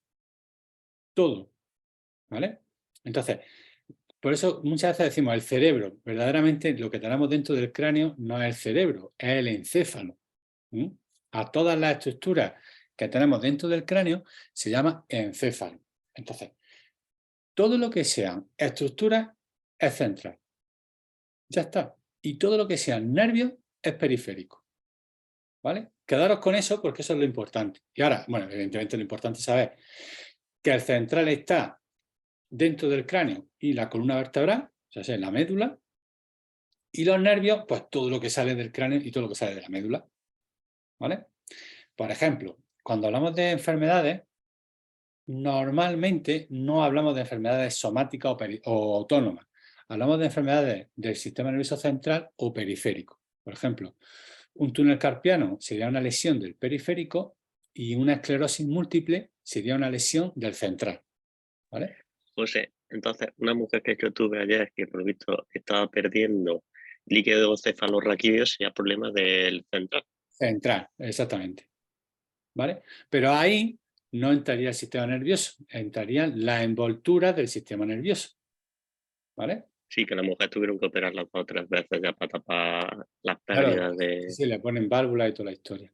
Todo. ¿Vale? Entonces, por eso muchas veces decimos el cerebro. Verdaderamente lo que tenemos dentro del cráneo no es el cerebro, es el encéfalo. A todas las estructuras que tenemos dentro del cráneo se llama encéfalo. Entonces, todo lo que sean estructuras es central. Ya está. Y todo lo que sean nervios es periférico. ¿Vale? Quedaros con eso porque eso es lo importante. Y ahora, bueno, evidentemente lo importante es saber que el central está dentro del cráneo y la columna vertebral, o sea, en la médula, y los nervios, pues todo lo que sale del cráneo y todo lo que sale de la médula. ¿Vale? Por ejemplo, cuando hablamos de enfermedades, normalmente no hablamos de enfermedades somáticas o autónomas. Hablamos de enfermedades del sistema nervioso central o periférico. Por ejemplo, un túnel carpiano sería una lesión del periférico y una esclerosis múltiple sería una lesión del central. ¿Vale? José, entonces, una mujer que yo tuve ayer que por lo visto estaba perdiendo líquido cefalorraquídeo sería problema del central. Central, exactamente. ¿Vale? Pero ahí no entraría el sistema nervioso, entrarían las envolturas del sistema nervioso. ¿Vale? Sí, que la mujer tuvieron que operarla 2 o 3 veces ya para tapar las Claro, pérdidas de... sí, le ponen válvulas y toda la historia.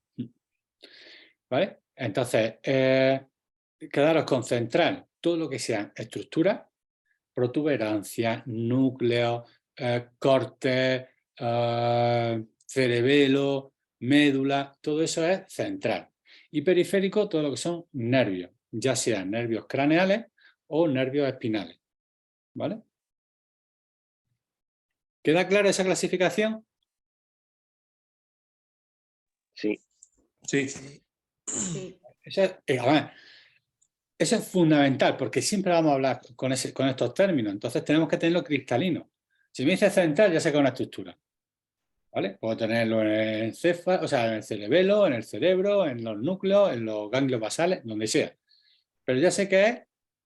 ¿Vale? Entonces, quedaros con central, todo lo que sea estructura, protuberancia, núcleo, corte, cerebelo, médula, todo eso es central. Y periférico, todo lo que son nervios, ya sean nervios craneales o nervios espinales. ¿Vale? ¿Queda clara esa clasificación? Sí. Sí. Sí. Eso es fundamental, porque siempre vamos a hablar con estos términos, entonces tenemos que tenerlo cristalino. Si me dice central, ya sé que es una estructura. ¿Vale? Puedo tenerlo en el encéfalo, o sea, en el cerebelo, en el cerebro, en los núcleos, en los ganglios basales, donde sea. Pero ya sé que es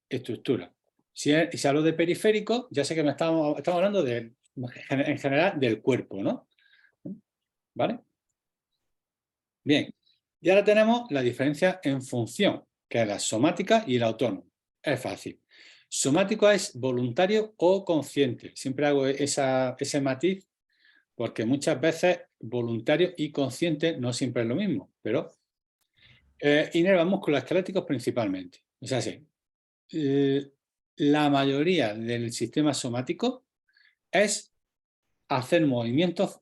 estructura. Si hablo de periférico, ya sé que estamos hablando en general del cuerpo, ¿no? ¿Vale? Bien. Y ahora tenemos la diferencia en función, que es la somática y el autónomo. Es fácil. Somático es voluntario o consciente. Siempre hago ese matiz porque muchas veces voluntario y consciente no siempre es lo mismo, pero inerva músculos esqueléticos principalmente. O sea, sí, la mayoría del sistema somático es hacer movimientos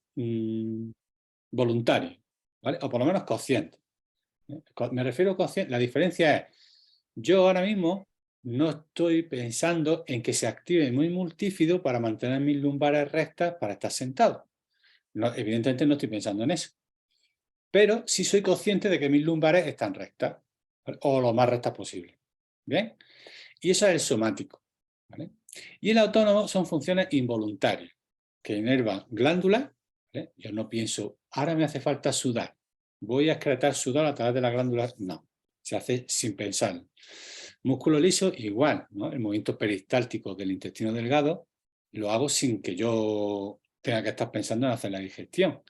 voluntarios, ¿vale? O por lo menos conscientes. Me refiero a consciente, la diferencia es, yo ahora mismo no estoy pensando en que se active muy multífido para mantener mis lumbares rectas para estar sentado. No, evidentemente no estoy pensando en eso. Pero sí soy consciente de que mis lumbares están rectas, ¿vale? O lo más rectas posible. ¿Bien? Y eso es el somático. ¿Vale? Y el autónomo son funciones involuntarias, que inervan glándulas. ¿Vale? Yo no pienso, ahora me hace falta sudar. Voy a excretar sudor a través de las glándulas. No, se hace sin pensar. Músculo liso, igual, ¿no? El movimiento peristáltico del intestino delgado lo hago sin que yo tenga que estar pensando en hacer la digestión.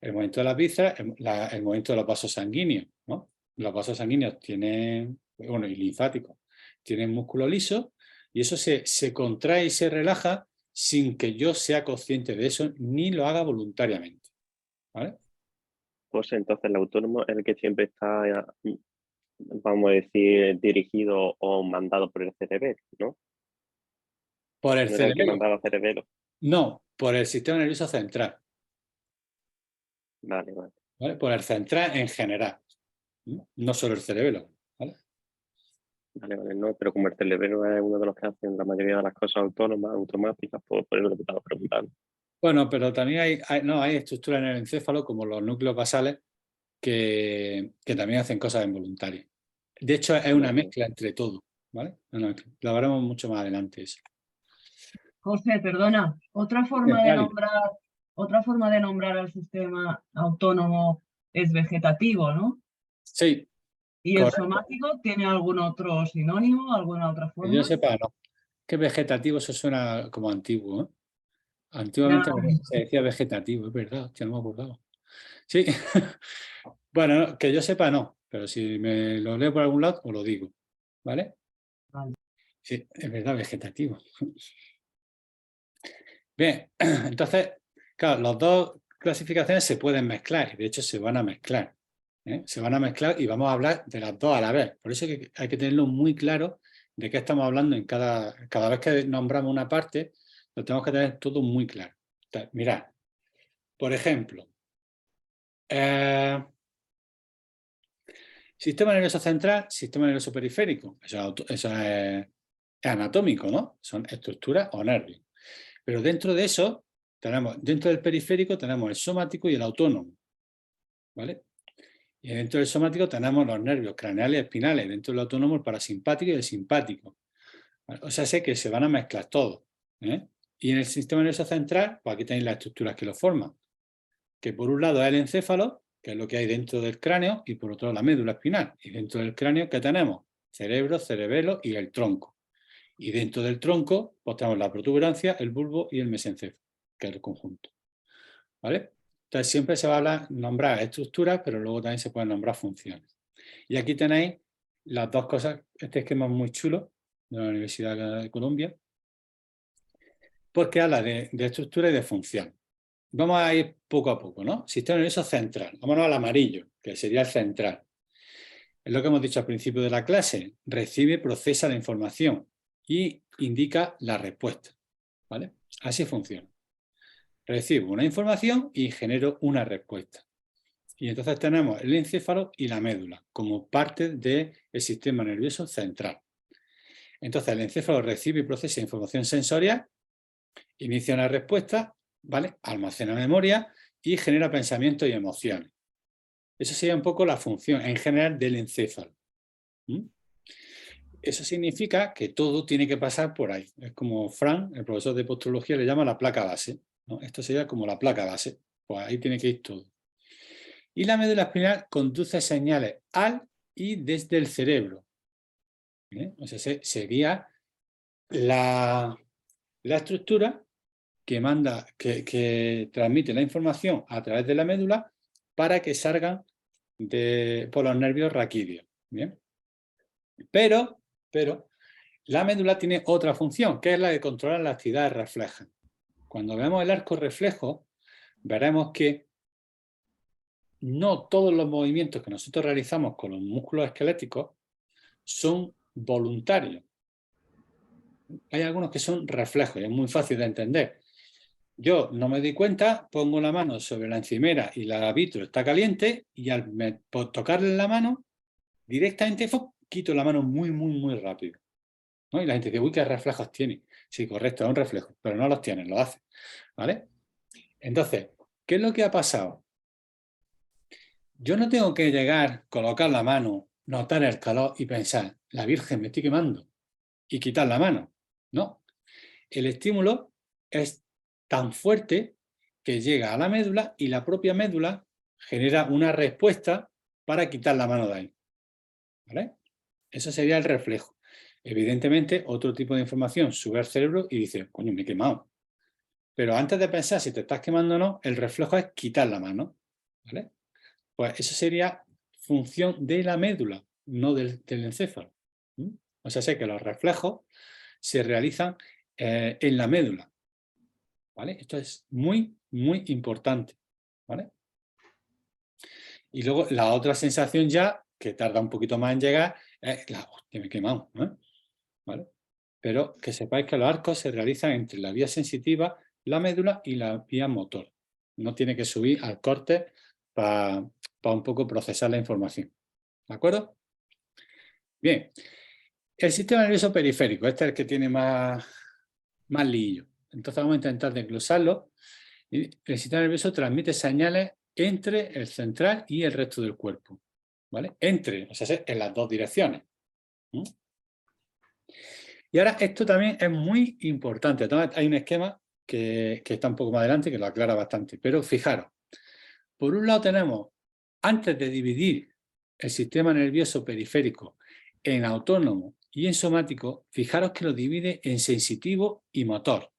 El movimiento de las vísceras, el movimiento de los vasos sanguíneos, ¿no? Los vasos sanguíneos tienen, bueno, y linfáticos, tienen músculo liso y eso se contrae y se relaja sin que yo sea consciente de eso ni lo haga voluntariamente. ¿Vale? Pues entonces el autónomo es el que siempre está, vamos a decir, dirigido o mandado por el cerebelo, ¿no? Por el ¿No era el que cerebelo. mandaba al cerebelo? No, por el sistema nervioso central. Vale, vale. ¿Vale? Por el central en general. No solo el cerebelo. ¿Vale? Vale, vale, no, pero como el cerebelo es uno de los que hacen la mayoría de las cosas autónomas, automáticas, pues por eso te estaba preguntando. Bueno, pero también hay estructuras en el encéfalo, como los núcleos basales, que también hacen cosas involuntarias. De hecho, es una mezcla entre todo, ¿vale? Lo veremos mucho más adelante eso. José, perdona, otra forma de nombrar al sistema autónomo es vegetativo, ¿no? Sí, ¿Y el correcto. somático tiene algún otro sinónimo, alguna otra Que forma? yo sepa, no. Que vegetativo, eso suena como antiguo, ¿eh? Antiguamente Ya. se decía vegetativo, es verdad, ya no me acordaba. Sí, bueno, que yo sepa, no, pero si me lo leo por algún lado, os lo digo, ¿vale? Vale. Sí, es verdad, vegetativo. Bien, entonces, claro, las dos clasificaciones se pueden mezclar y de hecho se van a mezclar. Se van a mezclar y vamos a hablar de las dos a la vez. Por eso hay que tenerlo muy claro de qué estamos hablando en cada vez que nombramos una parte, lo tenemos que tener todo muy claro. Entonces, mirad, por ejemplo, sistema nervioso central, sistema nervioso periférico. Eso es anatómico, ¿no? Son estructuras o nervios. Pero dentro de eso, dentro del periférico tenemos el somático y el autónomo, ¿vale? Y dentro del somático tenemos los nervios craneales y espinales, dentro del autónomo el parasimpático y el simpático. ¿Vale? O sea, sé que se van a mezclar todos. Y en el sistema nervioso central, pues aquí tenéis las estructuras que lo forman. Que por un lado es el encéfalo, que es lo que hay dentro del cráneo, y por otro lado la médula espinal. Y dentro del cráneo, ¿qué tenemos? Cerebro, cerebelo y el tronco. Y dentro del tronco, pues tenemos la protuberancia, el bulbo y el mesencéfalo, que es el conjunto. ¿Vale? Entonces siempre se va a nombrar estructuras, pero luego también se pueden nombrar funciones. Y aquí tenéis las dos cosas. Este esquema es muy chulo, de la Universidad de Columbia, porque habla de estructura y de función. Vamos a ir poco a poco, ¿no? Sistema nervioso central. Vámonos al amarillo, que sería el central. Es lo que hemos dicho al principio de la clase. Recibe y procesa la información y indica la respuesta. ¿Vale? Así funciona. Recibo una información y genero una respuesta. Y entonces tenemos el encéfalo y la médula como parte del sistema nervioso central. Entonces el encéfalo recibe y procesa información sensorial, inicia una respuesta, ¿vale? Almacena memoria y genera pensamientos y emociones. Esa sería un poco la función en general del encéfalo. Eso significa que todo tiene que pasar por ahí. Es como Frank, el profesor de postrología, le llama la placa base, ¿no? Esto sería como la placa base. Pues ahí tiene que ir todo. Y la médula espinal conduce señales al y desde el cerebro. O sea, sería la estructura que manda, que transmite la información a través de la médula para que salgan por los nervios raquídeos. ¿Bien? Pero la médula tiene otra función, que es la de controlar las actividades reflejas. Cuando veamos el arco reflejo, veremos que no todos los movimientos que nosotros realizamos con los músculos esqueléticos son voluntarios. Hay algunos que son reflejos y es muy fácil de entender. Yo no me doy cuenta, pongo la mano sobre la encimera y la vitro está caliente y al tocarle la mano, directamente quito la mano muy, muy, muy rápido. ¿No? Y la gente dice, uy, ¿qué reflejos tiene? Sí, correcto, es un reflejo, pero no los tiene, lo hace. ¿Vale? Entonces, ¿qué es lo que ha pasado? Yo no tengo que llegar, colocar la mano, notar el calor y pensar, la Virgen me estoy quemando, y quitar la mano. No. El estímulo es tan fuerte que llega a la médula y la propia médula genera una respuesta para quitar la mano de ahí. ¿Vale? Eso sería el reflejo. Evidentemente, otro tipo de información sube al cerebro y dice, coño, me he quemado. Pero antes de pensar si te estás quemando o no, el reflejo es quitar la mano. ¿Vale? Pues eso sería función de la médula, no del encéfalo. O sea, sé que los reflejos se realizan en la médula. ¿Vale? Esto es muy, muy importante. ¿Vale? Y luego la otra sensación ya, que tarda un poquito más en llegar, es la hostia, me he quemado. ¿Vale? Pero que sepáis que los arcos se realizan entre la vía sensitiva, la médula y la vía motor. No tiene que subir al corte para un poco procesar la información. ¿De acuerdo? Bien. El sistema nervioso periférico, este es el que tiene más lío. Entonces vamos a intentar desglosarlo. El sistema nervioso transmite señales entre el central y el resto del cuerpo. ¿Vale? Entre, o sea, en las dos direcciones. Y ahora esto también es muy importante. Entonces, hay un esquema que está un poco más adelante que lo aclara bastante. Pero fijaros, por un lado tenemos, antes de dividir el sistema nervioso periférico en autónomo y en somático, fijaros que lo divide en sensitivo y motor.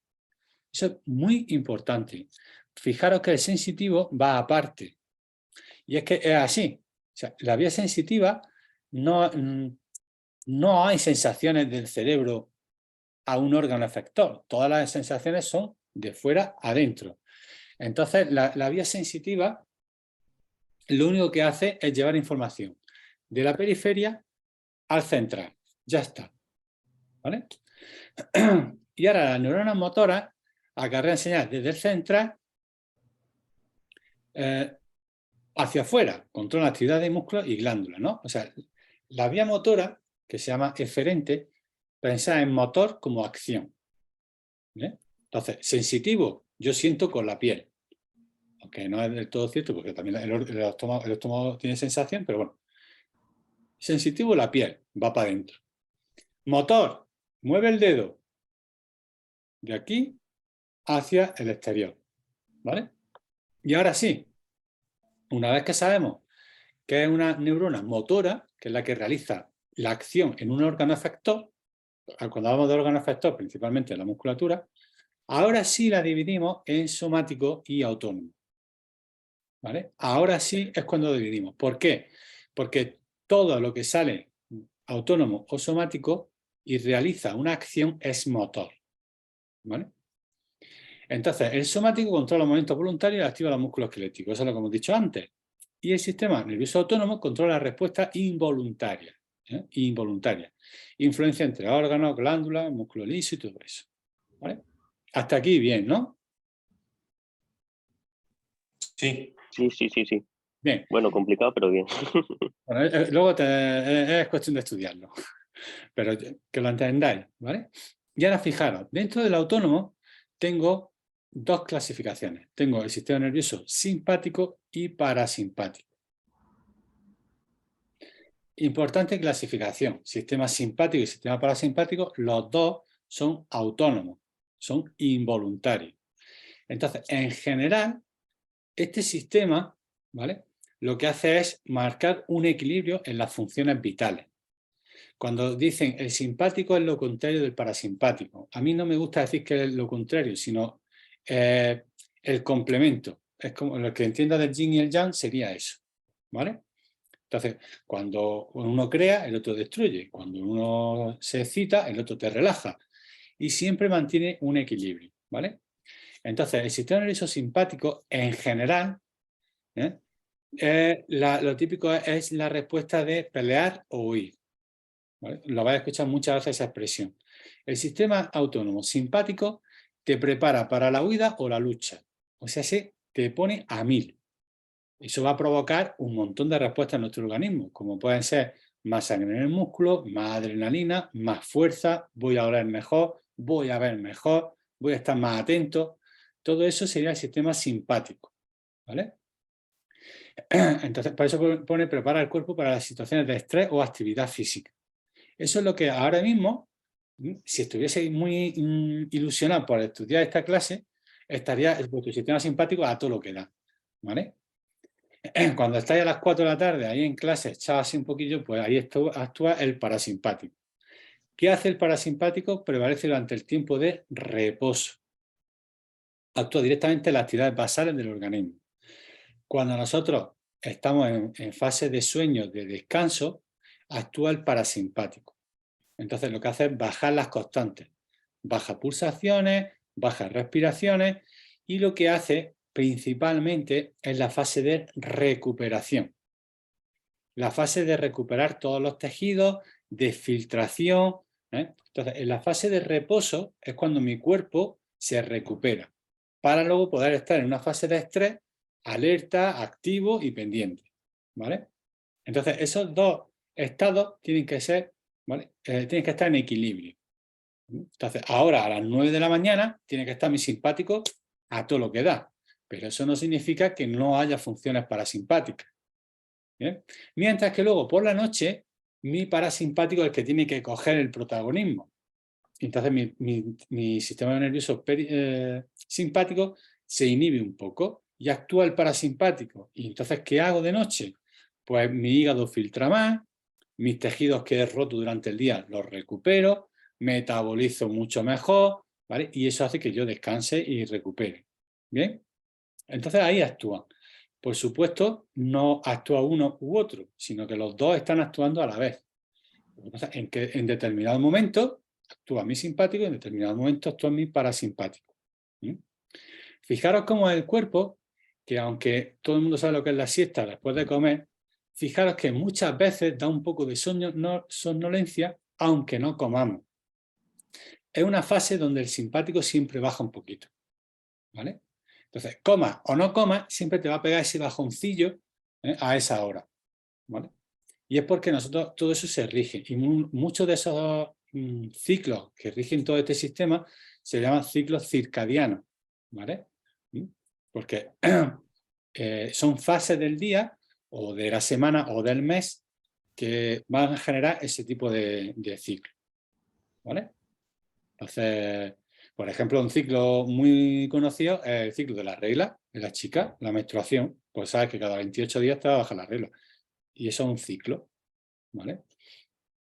Eso es muy importante. Fijaros que el sensitivo va aparte. Y es que es así. O sea, la vía sensitiva no hay sensaciones del cerebro a un órgano efector. Todas las sensaciones son de fuera adentro. Entonces, la vía sensitiva lo único que hace es llevar información de la periferia al central. Ya está. ¿Vale? Y ahora las neuronas motoras acarrean señales desde el central hacia afuera, controlan la actividad de músculos y glándulas, ¿no? O sea, la vía motora, que se llama eferente, pensad en motor como acción. ¿Vale? Entonces, sensitivo, yo siento con la piel. Aunque no es del todo cierto, porque también el estómago tiene sensación, pero bueno. Sensitivo, la piel, va para adentro. Motor, mueve el dedo de aquí hacia el exterior. ¿Vale? Y ahora sí, una vez que sabemos que es una neurona motora, que es la que realiza la acción en un órgano efector, cuando hablamos de órgano efector, principalmente la musculatura, ahora sí la dividimos en somático y autónomo. ¿Vale? Ahora sí es cuando dividimos. ¿Por qué? Porque todo lo que sale autónomo o somático y realiza una acción es motor. ¿Vale? Entonces, el somático controla los movimientos voluntarios y activa los músculos esqueléticos. Eso es lo que hemos dicho antes. Y el sistema nervioso autónomo controla la respuesta involuntaria. Involuntaria. Influencia entre órganos, glándulas, músculo liso y todo eso. ¿Vale? Hasta aquí bien, ¿no? Sí. Sí. Bien. Bueno, complicado, pero bien. Bueno, luego es cuestión de estudiarlo, pero que lo entendáis, ¿vale? Y ahora fijaros, dentro del autónomo tengo dos clasificaciones. Tengo el sistema nervioso simpático y parasimpático. Importante clasificación. Sistema simpático y sistema parasimpático, los dos son autónomos, son involuntarios. Entonces, en general, este sistema, ¿vale?, lo que hace es marcar un equilibrio en las funciones vitales. Cuando dicen el simpático es lo contrario del parasimpático, a mí no me gusta decir que es lo contrario, sino el complemento. Es como lo que entienda del yin y el yang sería eso, ¿vale? Entonces, cuando uno crea, el otro destruye. Cuando uno se excita, el otro te relaja. Y siempre mantiene un equilibrio, ¿vale? Entonces, el sistema nervioso simpático, en general, lo típico es la respuesta de pelear o huir. ¿Vale? Lo vais a escuchar muchas veces esa expresión. El sistema autónomo simpático te prepara para la huida o la lucha. O sea, te pone a 1000. Eso va a provocar un montón de respuestas en nuestro organismo, como pueden ser más sangre en el músculo, más adrenalina, más fuerza, voy a oler mejor, voy a ver mejor, voy a estar más atento. Todo eso sería el sistema simpático, ¿vale? Entonces, por eso pone prepara el cuerpo para las situaciones de estrés o actividad física. Eso es lo que ahora mismo, si estuviese muy ilusionado por estudiar esta clase, estaría vuestro sistema simpático a todo lo que da, ¿vale? Cuando estáis a las 4 de la tarde ahí en clase, echados así un poquillo, pues ahí actúa el parasimpático. ¿Qué hace el parasimpático? Prevalece durante el tiempo de reposo. Actúa directamente en las actividades basales del organismo. Cuando nosotros estamos en fase de sueño, de descanso, actúa el parasimpático. Entonces lo que hace es bajar las constantes. Baja pulsaciones, baja respiraciones y lo que hace principalmente es la fase de recuperación. La fase de recuperar todos los tejidos, de filtración. Entonces, en la fase de reposo es cuando mi cuerpo se recupera, para luego poder estar en una fase de estrés, alerta, activo y pendiente. ¿Vale? Entonces, esos dos estados tienen que ser, ¿vale? Tienen que estar en equilibrio. Entonces, ahora a las 9 de la mañana tiene que estar mi simpático a todo lo que da. Pero eso no significa que no haya funciones parasimpáticas. ¿Bien? Mientras que luego por la noche mi parasimpático es el que tiene que coger el protagonismo. Entonces mi sistema nervioso simpático se inhibe un poco y actúa el parasimpático. Y entonces, ¿qué hago de noche? Pues mi hígado filtra más, mis tejidos que he roto durante el día los recupero, metabolizo mucho mejor, ¿vale? Y eso hace que yo descanse y recupere. ¿Bien? Entonces ahí actúan. Por supuesto, no actúa uno u otro, sino que los dos están actuando a la vez. En determinado momento actúa mi simpático y en determinado momento actúa mi parasimpático. Fijaros cómo es el cuerpo, que aunque todo el mundo sabe lo que es la siesta después de comer, fijaros que muchas veces da un poco de somnolencia aunque no comamos. Es una fase donde el simpático siempre baja un poquito, ¿vale? Entonces, comas o no comas, siempre te va a pegar ese bajoncillo a esa hora, ¿vale? Y es porque nosotros todo eso se rige. Y muchos de esos ciclos que rigen todo este sistema se llaman ciclos circadianos, ¿vale? Porque son fases del día o de la semana o del mes que van a generar ese tipo de ciclo, ¿vale? Entonces, por ejemplo, un ciclo muy conocido es el ciclo de la regla de la chica, la menstruación. Pues sabes que cada 28 días te va a bajar la regla. Y eso es un ciclo, ¿vale?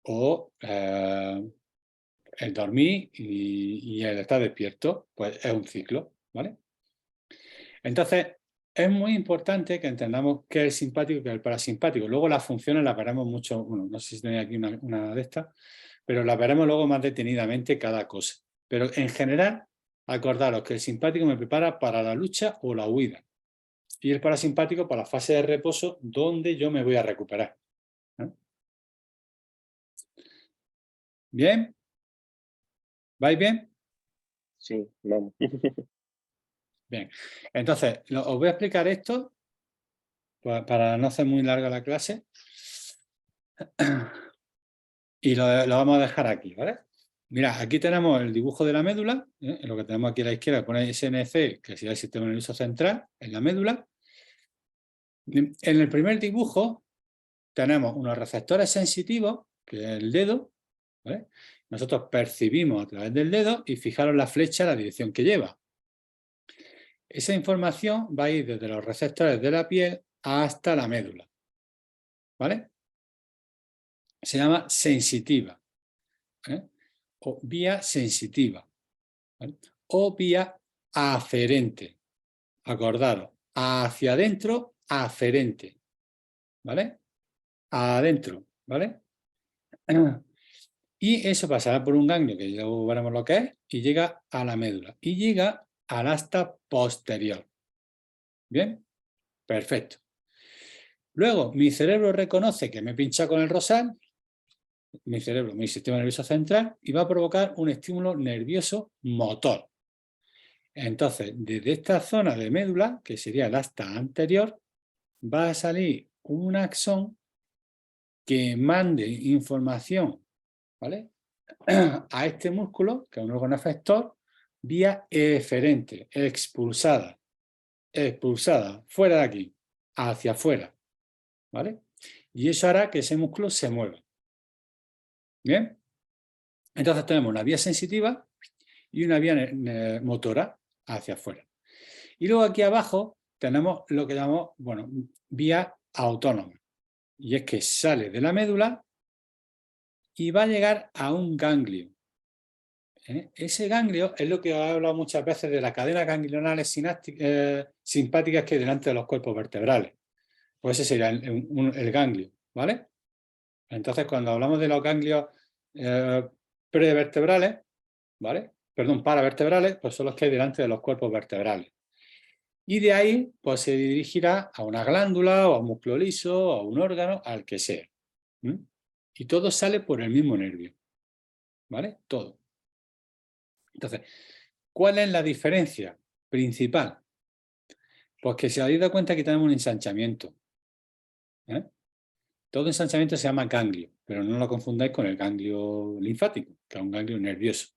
O el dormir y el estar despierto, pues es un ciclo, ¿vale? Entonces, es muy importante que entendamos qué es el simpático y qué es el parasimpático. Luego las funciones las veremos mucho, bueno, no sé si tenéis aquí una de estas, pero las veremos luego más detenidamente cada cosa. Pero en general, acordaros que el simpático me prepara para la lucha o la huida. Y el parasimpático para la fase de reposo donde yo me voy a recuperar. ¿Bien? ¿Vais bien? Sí, vamos. Bien. Entonces, os voy a explicar esto para no hacer muy larga la clase. Y lo vamos a dejar aquí, ¿vale? Mira, aquí tenemos el dibujo de la médula, lo que tenemos aquí a la izquierda, pone SNC, que sería el sistema nervioso central, en la médula. En el primer dibujo tenemos unos receptores sensitivos, que es el dedo, ¿vale? Nosotros percibimos a través del dedo y fijaros la flecha, la dirección que lleva. Esa información va a ir desde los receptores de la piel hasta la médula, ¿vale? Se llama sensitiva, o vía sensitiva, ¿vale? O vía aferente. Acordaros, hacia adentro, aferente, ¿vale? Adentro, ¿vale? Y eso pasará por un ganglio, que luego veremos lo que es, y llega a la médula. Y llega al asta posterior. ¿Bien? Perfecto. Luego, mi cerebro reconoce que me he pinchado con el rosal, mi cerebro, mi sistema nervioso central, y va a provocar un estímulo nervioso motor. Entonces, desde esta zona de médula, que sería el asta anterior, va a salir un axón que mande información, ¿vale?, a este músculo, que es un órgano efector, vía eferente, expulsada, fuera de aquí, hacia afuera, ¿vale? Y eso hará que ese músculo se mueva. ¿Bien? Entonces tenemos una vía sensitiva y una vía motora hacia afuera. Y luego aquí abajo tenemos lo que llamamos, bueno, vía autónoma. Y es que sale de la médula y va a llegar a un ganglio. Ese ganglio es lo que he hablado muchas veces de las cadenas ganglionales simpáticas que hay delante de los cuerpos vertebrales. Pues ese sería el ganglio, ¿vale? Entonces, cuando hablamos de los ganglios prevertebrales, ¿vale? Perdón, paravertebrales, pues son los que hay delante de los cuerpos vertebrales. Y de ahí, pues se dirigirá a una glándula, o a un músculo liso, o a un órgano, al que sea. Y todo sale por el mismo nervio, ¿vale? Todo. Entonces, ¿cuál es la diferencia principal? Pues que si os habéis dado cuenta que tenemos un ensanchamiento. Todo ensanchamiento se llama ganglio, pero no lo confundáis con el ganglio linfático, que es un ganglio nervioso.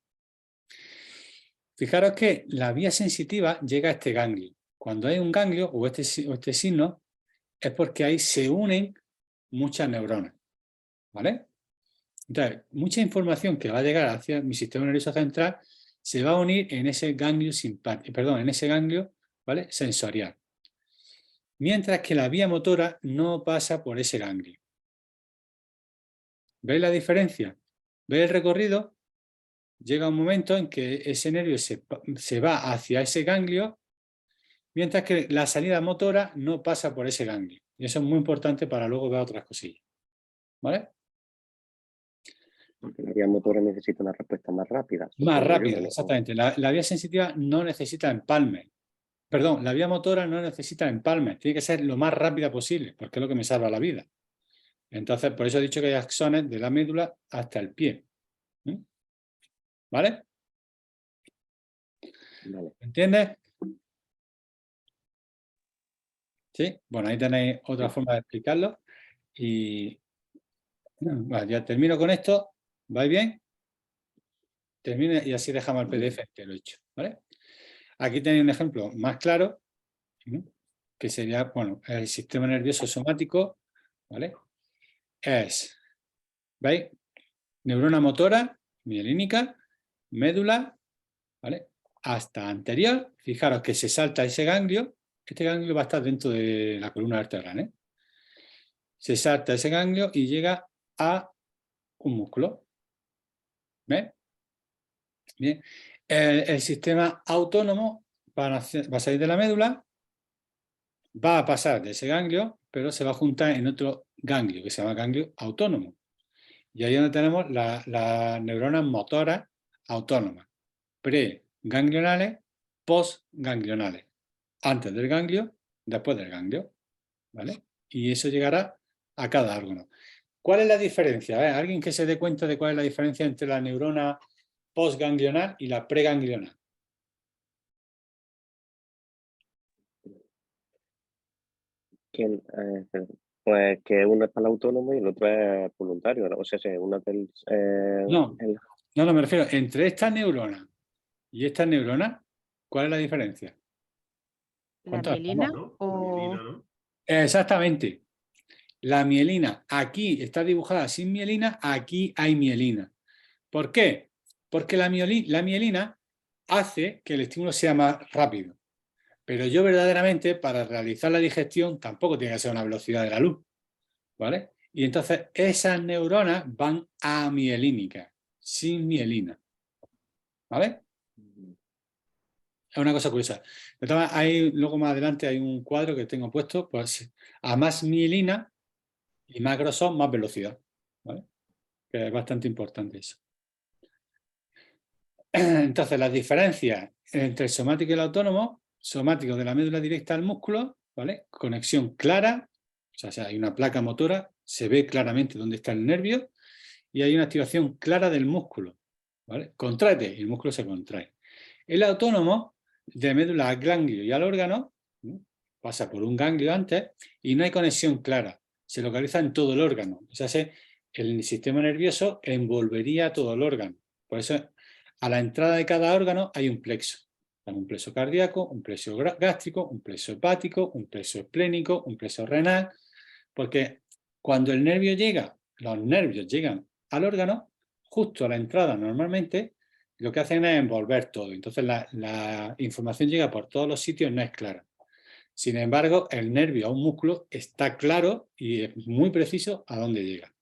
Fijaros que la vía sensitiva llega a este ganglio. Cuando hay un ganglio o este signo, es porque ahí se unen muchas neuronas, ¿vale? Entonces, mucha información que va a llegar hacia mi sistema nervioso central se va a unir en ese ganglio ¿vale?, sensorial. Mientras que la vía motora no pasa por ese ganglio. ¿Veis la diferencia? ¿Veis el recorrido? Llega un momento en que ese nervio se va hacia ese ganglio, mientras que la salida motora no pasa por ese ganglio. Y eso es muy importante para luego ver otras cosillas. ¿Vale? Porque la vía motora necesita una respuesta más rápida. Más rápida, exactamente. La vía sensitiva no necesita empalme. perdón, la vía motora no necesita empalmes, tiene que ser lo más rápida posible, porque es lo que me salva la vida. Entonces, por eso he dicho que hay axones de la médula hasta el pie. ¿Vale? Vale. ¿Entiendes? ¿Sí? Bueno, ahí tenéis otra forma de explicarlo. Y vale, ya termino con esto. ¿Vais bien? Termine y así dejamos el PDF entero hecho. ¿Vale? Aquí tenéis un ejemplo más claro, que sería, bueno, el sistema nervioso somático, ¿vale? ¿Veis? Neurona motora, mielínica, médula, ¿vale? Hasta anterior. Fijaros que se salta ese ganglio. Este ganglio va a estar dentro de la columna vertebral, ¿eh? Se salta ese ganglio y llega a un músculo. ¿Ves? Bien. El sistema autónomo va a salir de la médula, va a pasar de ese ganglio, pero se va a juntar en otro ganglio, que se llama ganglio autónomo. Y ahí es donde tenemos las neuronas motoras autónomas, preganglionales, postganglionales. Antes del ganglio, después del ganglio. ¿Vale? Y eso llegará a cada órgano. ¿Cuál es la diferencia? ¿Alguien que se dé cuenta de cuál es la diferencia entre la neurona postganglional y la preganglional? Pues que uno es para el autónomo y el otro es voluntario, ¿no? O sea, uno es del... No, me refiero, entre esta neurona y esta neurona, ¿cuál es la diferencia? ¿La mielina o...? Exactamente. La mielina, aquí está dibujada sin mielina, aquí hay mielina. ¿Por qué? Porque la mielina hace que el estímulo sea más rápido. Pero yo verdaderamente, para realizar la digestión, tampoco tiene que ser una velocidad de la luz. ¿Vale? Y entonces esas neuronas van amielínicas, sin mielina. ¿Vale? Es una cosa curiosa. Luego más adelante hay un cuadro que tengo puesto, pues a más mielina y más grosor, más velocidad. ¿Vale? Que es bastante importante eso. Entonces, las diferencias entre el somático y el autónomo: somático de la médula directa al músculo, ¿vale? Conexión clara, o sea, hay una placa motora, se ve claramente dónde está el nervio, y hay una activación clara del músculo, ¿vale? Contráete y el músculo se contrae. El autónomo, de médula al ganglio y al órgano, pasa por un ganglio antes y no hay conexión clara, se localiza en todo el órgano. O sea, el sistema nervioso envolvería todo el órgano. Por eso, a la entrada de cada órgano hay un plexo. Un plexo cardíaco, un plexo gástrico, un plexo hepático, un plexo esplénico, un plexo renal, porque cuando el nervio llega, los nervios llegan al órgano, justo a la entrada normalmente, lo que hacen es envolver todo. Entonces la información llega por todos los sitios, no es clara. Sin embargo, el nervio a un músculo está claro y es muy preciso a dónde llega.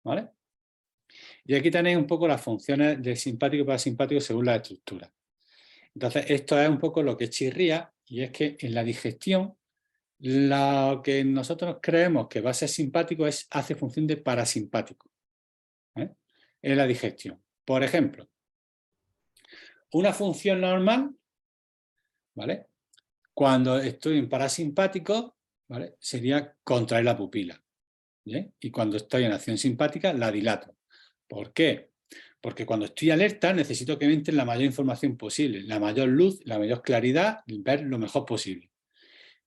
¿Vale? Y aquí tenéis un poco las funciones de simpático y parasimpático según la estructura. Entonces, esto es un poco lo que chirría, y es que en la digestión, lo que nosotros creemos que va a ser simpático hace función de parasimpático, ¿eh? En la digestión. Por ejemplo, una función normal, ¿vale? Cuando estoy en parasimpático, ¿vale? Sería contraer la pupila, ¿bien? Y cuando estoy en acción simpática, la dilato. ¿Por qué? Porque cuando estoy alerta necesito que me entre la mayor información posible, la mayor luz, la mayor claridad, ver lo mejor posible.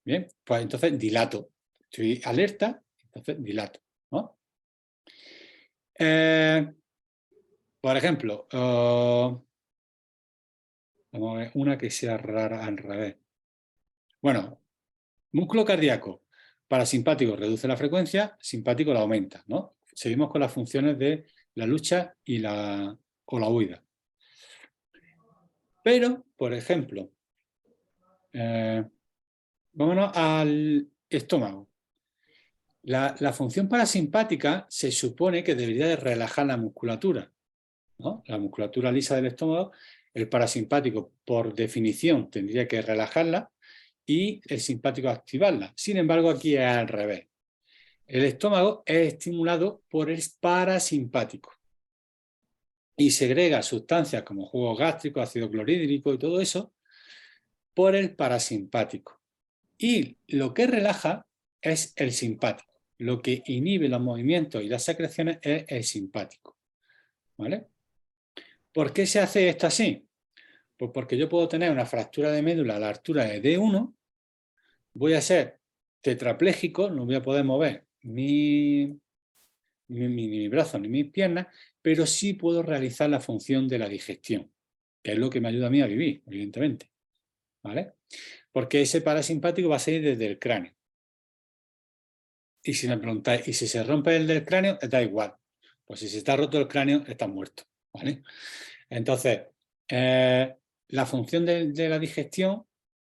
Bien, pues entonces dilato. Estoy alerta, entonces dilato, ¿no? Por ejemplo, vamos a ver una que sea rara al revés. Bueno, músculo cardíaco, parasimpático reduce la frecuencia, simpático la aumenta, ¿no? Seguimos con las funciones de la lucha o la huida. Pero, por ejemplo, vámonos al estómago. La función parasimpática se supone que debería de relajar la musculatura, ¿no? La musculatura lisa del estómago, el parasimpático por definición tendría que relajarla y el simpático activarla. Sin embargo, aquí es al revés. El estómago es estimulado por el parasimpático y segrega sustancias como jugo gástrico, ácido clorhídrico y todo eso por el parasimpático. Y lo que relaja es el simpático. Lo que inhibe los movimientos y las secreciones es el simpático. ¿Vale? ¿Por qué se hace esto así? Pues porque yo puedo tener una fractura de médula a la altura de D1, voy a ser tetrapléjico, no voy a poder mover ni mi brazo ni mis piernas, pero sí puedo realizar la función de la digestión, que es lo que me ayuda a mí a vivir, evidentemente. ¿Vale? Porque ese parasimpático va a salir desde el cráneo. Y si me preguntáis, ¿y si se rompe el del cráneo? Da igual. Pues si se está roto el cráneo, está muerto. ¿Vale? Entonces, la función de la digestión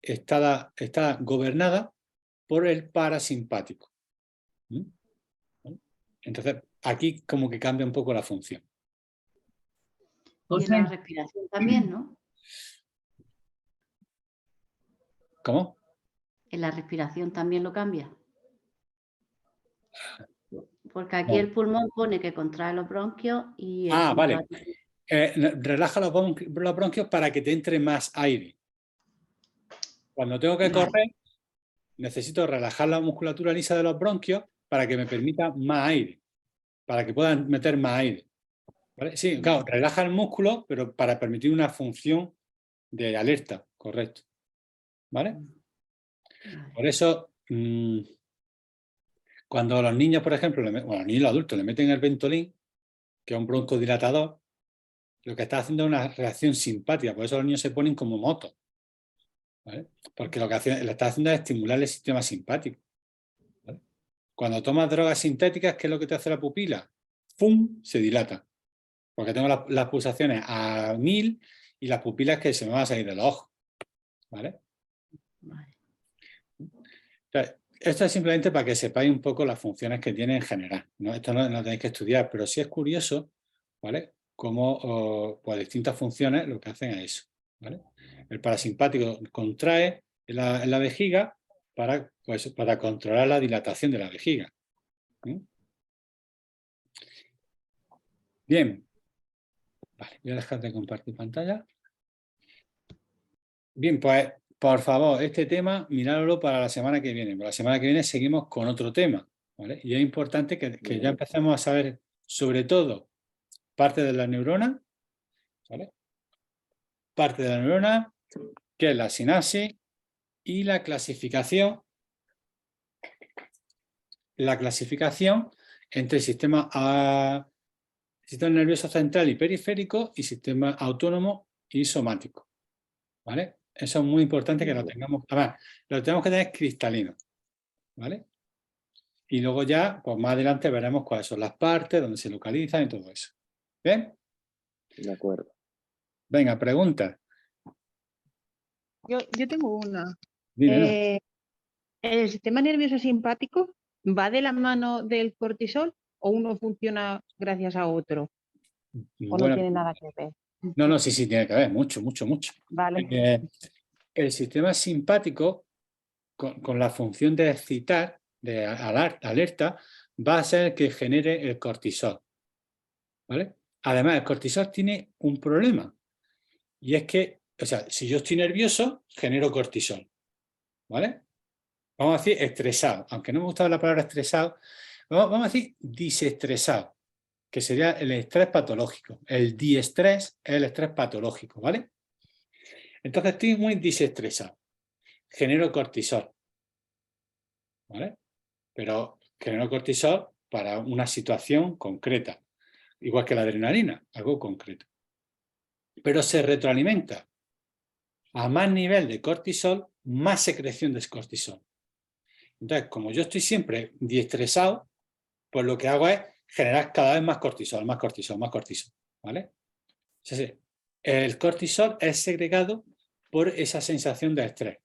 está gobernada por el parasimpático. ¿Mm? Entonces, aquí como que cambia un poco la función. Y en la respiración también, ¿no? ¿Cómo? En la respiración también lo cambia. Porque aquí No. el pulmón pone que contrae los bronquios y... Vale. Relaja los bronquios para que te entre más aire. Cuando tengo que correr, necesito relajar la musculatura lisa de los bronquios para que me permita más aire, para que puedan meter más aire. ¿Vale? Sí, claro, relaja el músculo, pero para permitir una función de alerta, correcto. ¿Vale? Por eso, cuando los niños, por ejemplo, los niños y los adultos le meten el Ventolin, que es un broncodilatador, lo que está haciendo es una reacción simpática, por eso los niños se ponen como motos. ¿Vale? Porque lo que le está haciendo es estimular el sistema simpático. ¿Vale? Cuando tomas drogas sintéticas, ¿qué es lo que te hace la pupila? ¡Fum! Se dilata. Porque tengo las pulsaciones a 1000 y las pupilas que se me van a salir del ojo. ¿Vale? Entonces, esto es simplemente para que sepáis un poco las funciones que tiene en general, ¿no? Esto no lo tenéis que estudiar, pero sí es curioso, ¿vale? Cómo pues, distintas funciones lo que hacen es eso. ¿Vale? El parasimpático contrae en la vejiga para controlar la dilatación de la vejiga. ¿Mm? Bien. Vale, voy a dejar de compartir pantalla. Bien, pues por favor, este tema, mirádlo para la semana que viene. Para la semana que viene seguimos con otro tema. ¿Vale? Y es importante que ya empecemos a saber, sobre todo, parte de la neurona, ¿vale? Parte de la neurona, que es la sinapsis, y la clasificación entre sistema nervioso central y periférico y sistema autónomo y somático. ¿Vale? Eso es muy importante que lo tengamos. Además, lo tenemos que tener cristalino. ¿Vale? Y luego ya, pues más adelante veremos cuáles son las partes, dónde se localizan y todo eso. ¿Bien? De acuerdo. Venga, pregunta. Yo tengo una. Dime, ¿El sistema nervioso simpático va de la mano del cortisol o uno funciona gracias a otro? ¿O Bueno, no tiene nada que ver? no, sí tiene que ver, mucho. Vale. El sistema simpático, con la función de excitar, de alerta, va a ser el que genere el cortisol. ¿Vale? Además, el cortisol tiene un problema. Y es que, o sea, si yo estoy nervioso, genero cortisol. ¿Vale? Vamos a decir estresado. Aunque no me gusta la palabra estresado, vamos a decir disestresado, que sería el estrés patológico. El diestrés es el estrés patológico, ¿vale? Entonces estoy muy disestresado. Genero cortisol. ¿Vale? Pero genero cortisol para una situación concreta. Igual que la adrenalina, algo concreto. Pero se retroalimenta. A más nivel de cortisol, más secreción de cortisol. Entonces, como yo estoy siempre diestresado, pues lo que hago es generar cada vez más cortisol. ¿Vale? Entonces, el cortisol es segregado por esa sensación de estrés.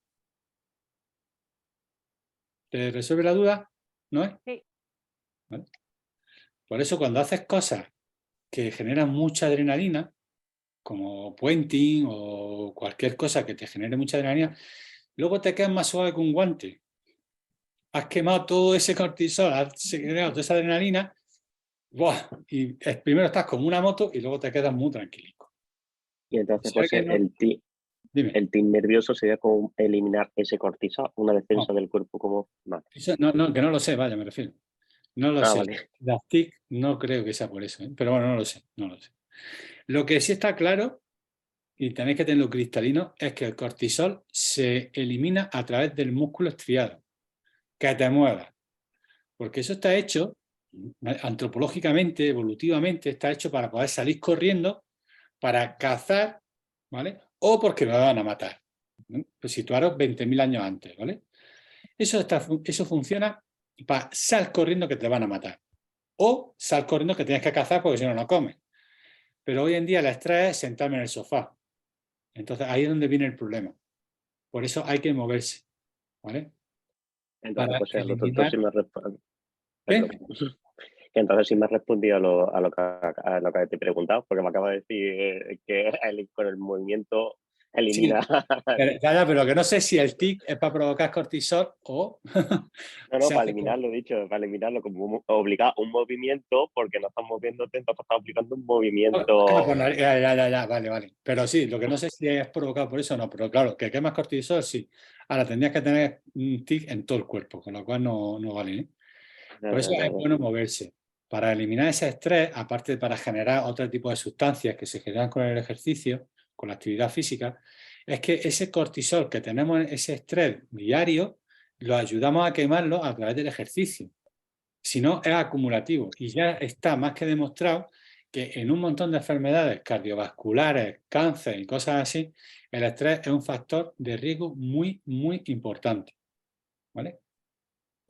¿Te resuelve la duda? ¿No es? Sí. ¿Vale? Por eso cuando haces cosas que generan mucha adrenalina, como puenting o cualquier cosa que te genere mucha adrenalina, luego te quedas más suave que un guante. Has quemado todo ese cortisol, has segregado toda esa adrenalina, ¡buah! Y primero estás como una moto y luego te quedas muy tranquilico. Y entonces, O sea pues, que no- Dime. El tic nervioso sería como eliminar ese cortisol, una defensa del cuerpo como... Vale. Eso, no, que no lo sé, vaya, me refiero. No lo sé. Vale. Las TIC no creo que sea por eso, ¿eh? Pero bueno, no lo sé. Lo que sí está claro, y tenéis que tenerlo cristalino, es que el cortisol se elimina a través del músculo estriado. Que te muevas. Porque eso está hecho, antropológicamente, evolutivamente, está hecho para poder salir corriendo, para cazar, ¿vale? O porque me van a matar. ¿no? Pues situaros 20.000 años antes, ¿vale? Eso funciona para sal corriendo que te van a matar. O sal corriendo que tienes que cazar porque si no, no comes. Pero hoy en día el estrés es sentarme en el sofá. Entonces ahí es donde viene el problema. Por eso hay que moverse, ¿vale? Entonces, Para pues el doctor eliminar... sí me responde. ¿Qué? Perdón. Entonces sí me has respondido a lo que te he preguntado, porque me acaba de decir que con el movimiento elimina... Sí, pero que no sé si el tic es para provocar cortisol o... No, para eliminarlo, dicho, para eliminarlo, como obligar un movimiento, porque no estás moviéndote, entonces estás aplicando un movimiento... Ya, vale. Pero sí, lo que no sé si es provocado por eso o no, pero claro, que quemas cortisol, sí. Ahora, tendrías que tener un tic en todo el cuerpo, con lo cual no vale, ¿eh? Por eso es bueno moverse. Para eliminar ese estrés, aparte de para generar otro tipo de sustancias que se generan con el ejercicio, con la actividad física, es que ese cortisol que tenemos, ese estrés diario, lo ayudamos a quemarlo a través del ejercicio. Si no, es acumulativo. Y ya está más que demostrado que en un montón de enfermedades cardiovasculares, cáncer y cosas así, el estrés es un factor de riesgo muy, muy importante. ¿Vale?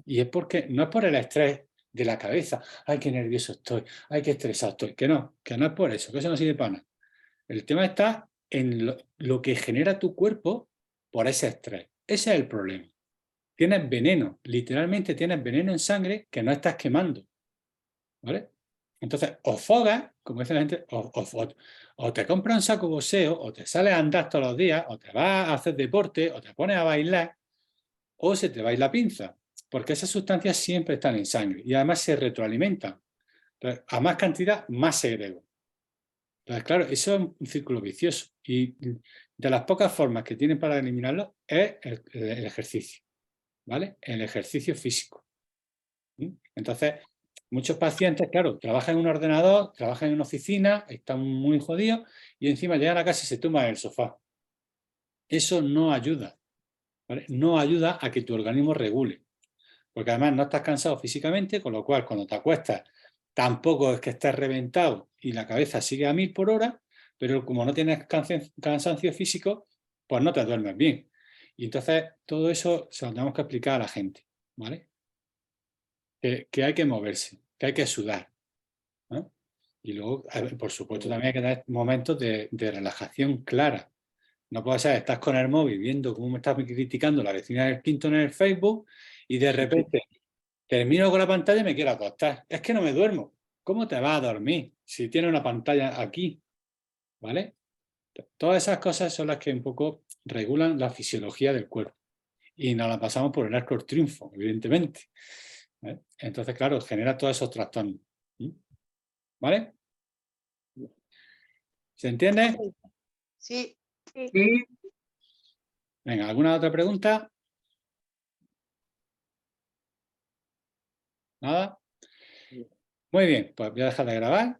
Y es porque no es por el estrés de la cabeza, ay, qué nervioso estoy, ay, qué estresado estoy, que no es por eso, que eso no sirve para nada. El tema está en lo que genera tu cuerpo por ese estrés. Ese es el problema. Tienes veneno, literalmente tienes veneno en sangre que no estás quemando. ¿Vale? Entonces, o fogas, como dice la gente, o te compras un saco boxeo, o te sales a andar todos los días, o te vas a hacer deporte, o te pones a bailar, o se te va a ir la pinza. Porque esas sustancias siempre están en sangre y además se retroalimentan. Entonces, a más cantidad, más segrego. Entonces, claro, eso es un círculo vicioso. Y de las pocas formas que tienen para eliminarlo es el ejercicio. ¿Vale? El ejercicio físico. Entonces, muchos pacientes, claro, trabajan en un ordenador, trabajan en una oficina, están muy jodidos y encima llegan a casa y se tumban en el sofá. Eso no ayuda. ¿Vale? No ayuda a que tu organismo regule. Porque además no estás cansado físicamente, con lo cual cuando te acuestas tampoco es que estés reventado y la cabeza sigue a 1000 por hora, pero como no tienes cansancio físico, pues no te duermes bien. Y entonces todo eso se lo tenemos que explicar a la gente, ¿vale? Que hay que moverse, que hay que sudar, ¿no? Y luego, por supuesto, también hay que tener momentos de relajación clara. No puede ser, estás con el móvil viendo cómo me está criticando la vecina del quinto en el Facebook y de repente termino con la pantalla y me quiero acostar. Es que no me duermo. ¿Cómo te vas a dormir si tienes una pantalla aquí? ¿Vale? Todas esas cosas son las que un poco regulan la fisiología del cuerpo. Y nos la pasamos por el arco del triunfo, evidentemente. ¿Vale? Entonces, claro, genera todos esos trastornos. ¿Vale? ¿Se entiende? Sí. Sí. Venga, ¿alguna otra pregunta? ¿Nada? Muy bien, pues voy a dejar de grabar.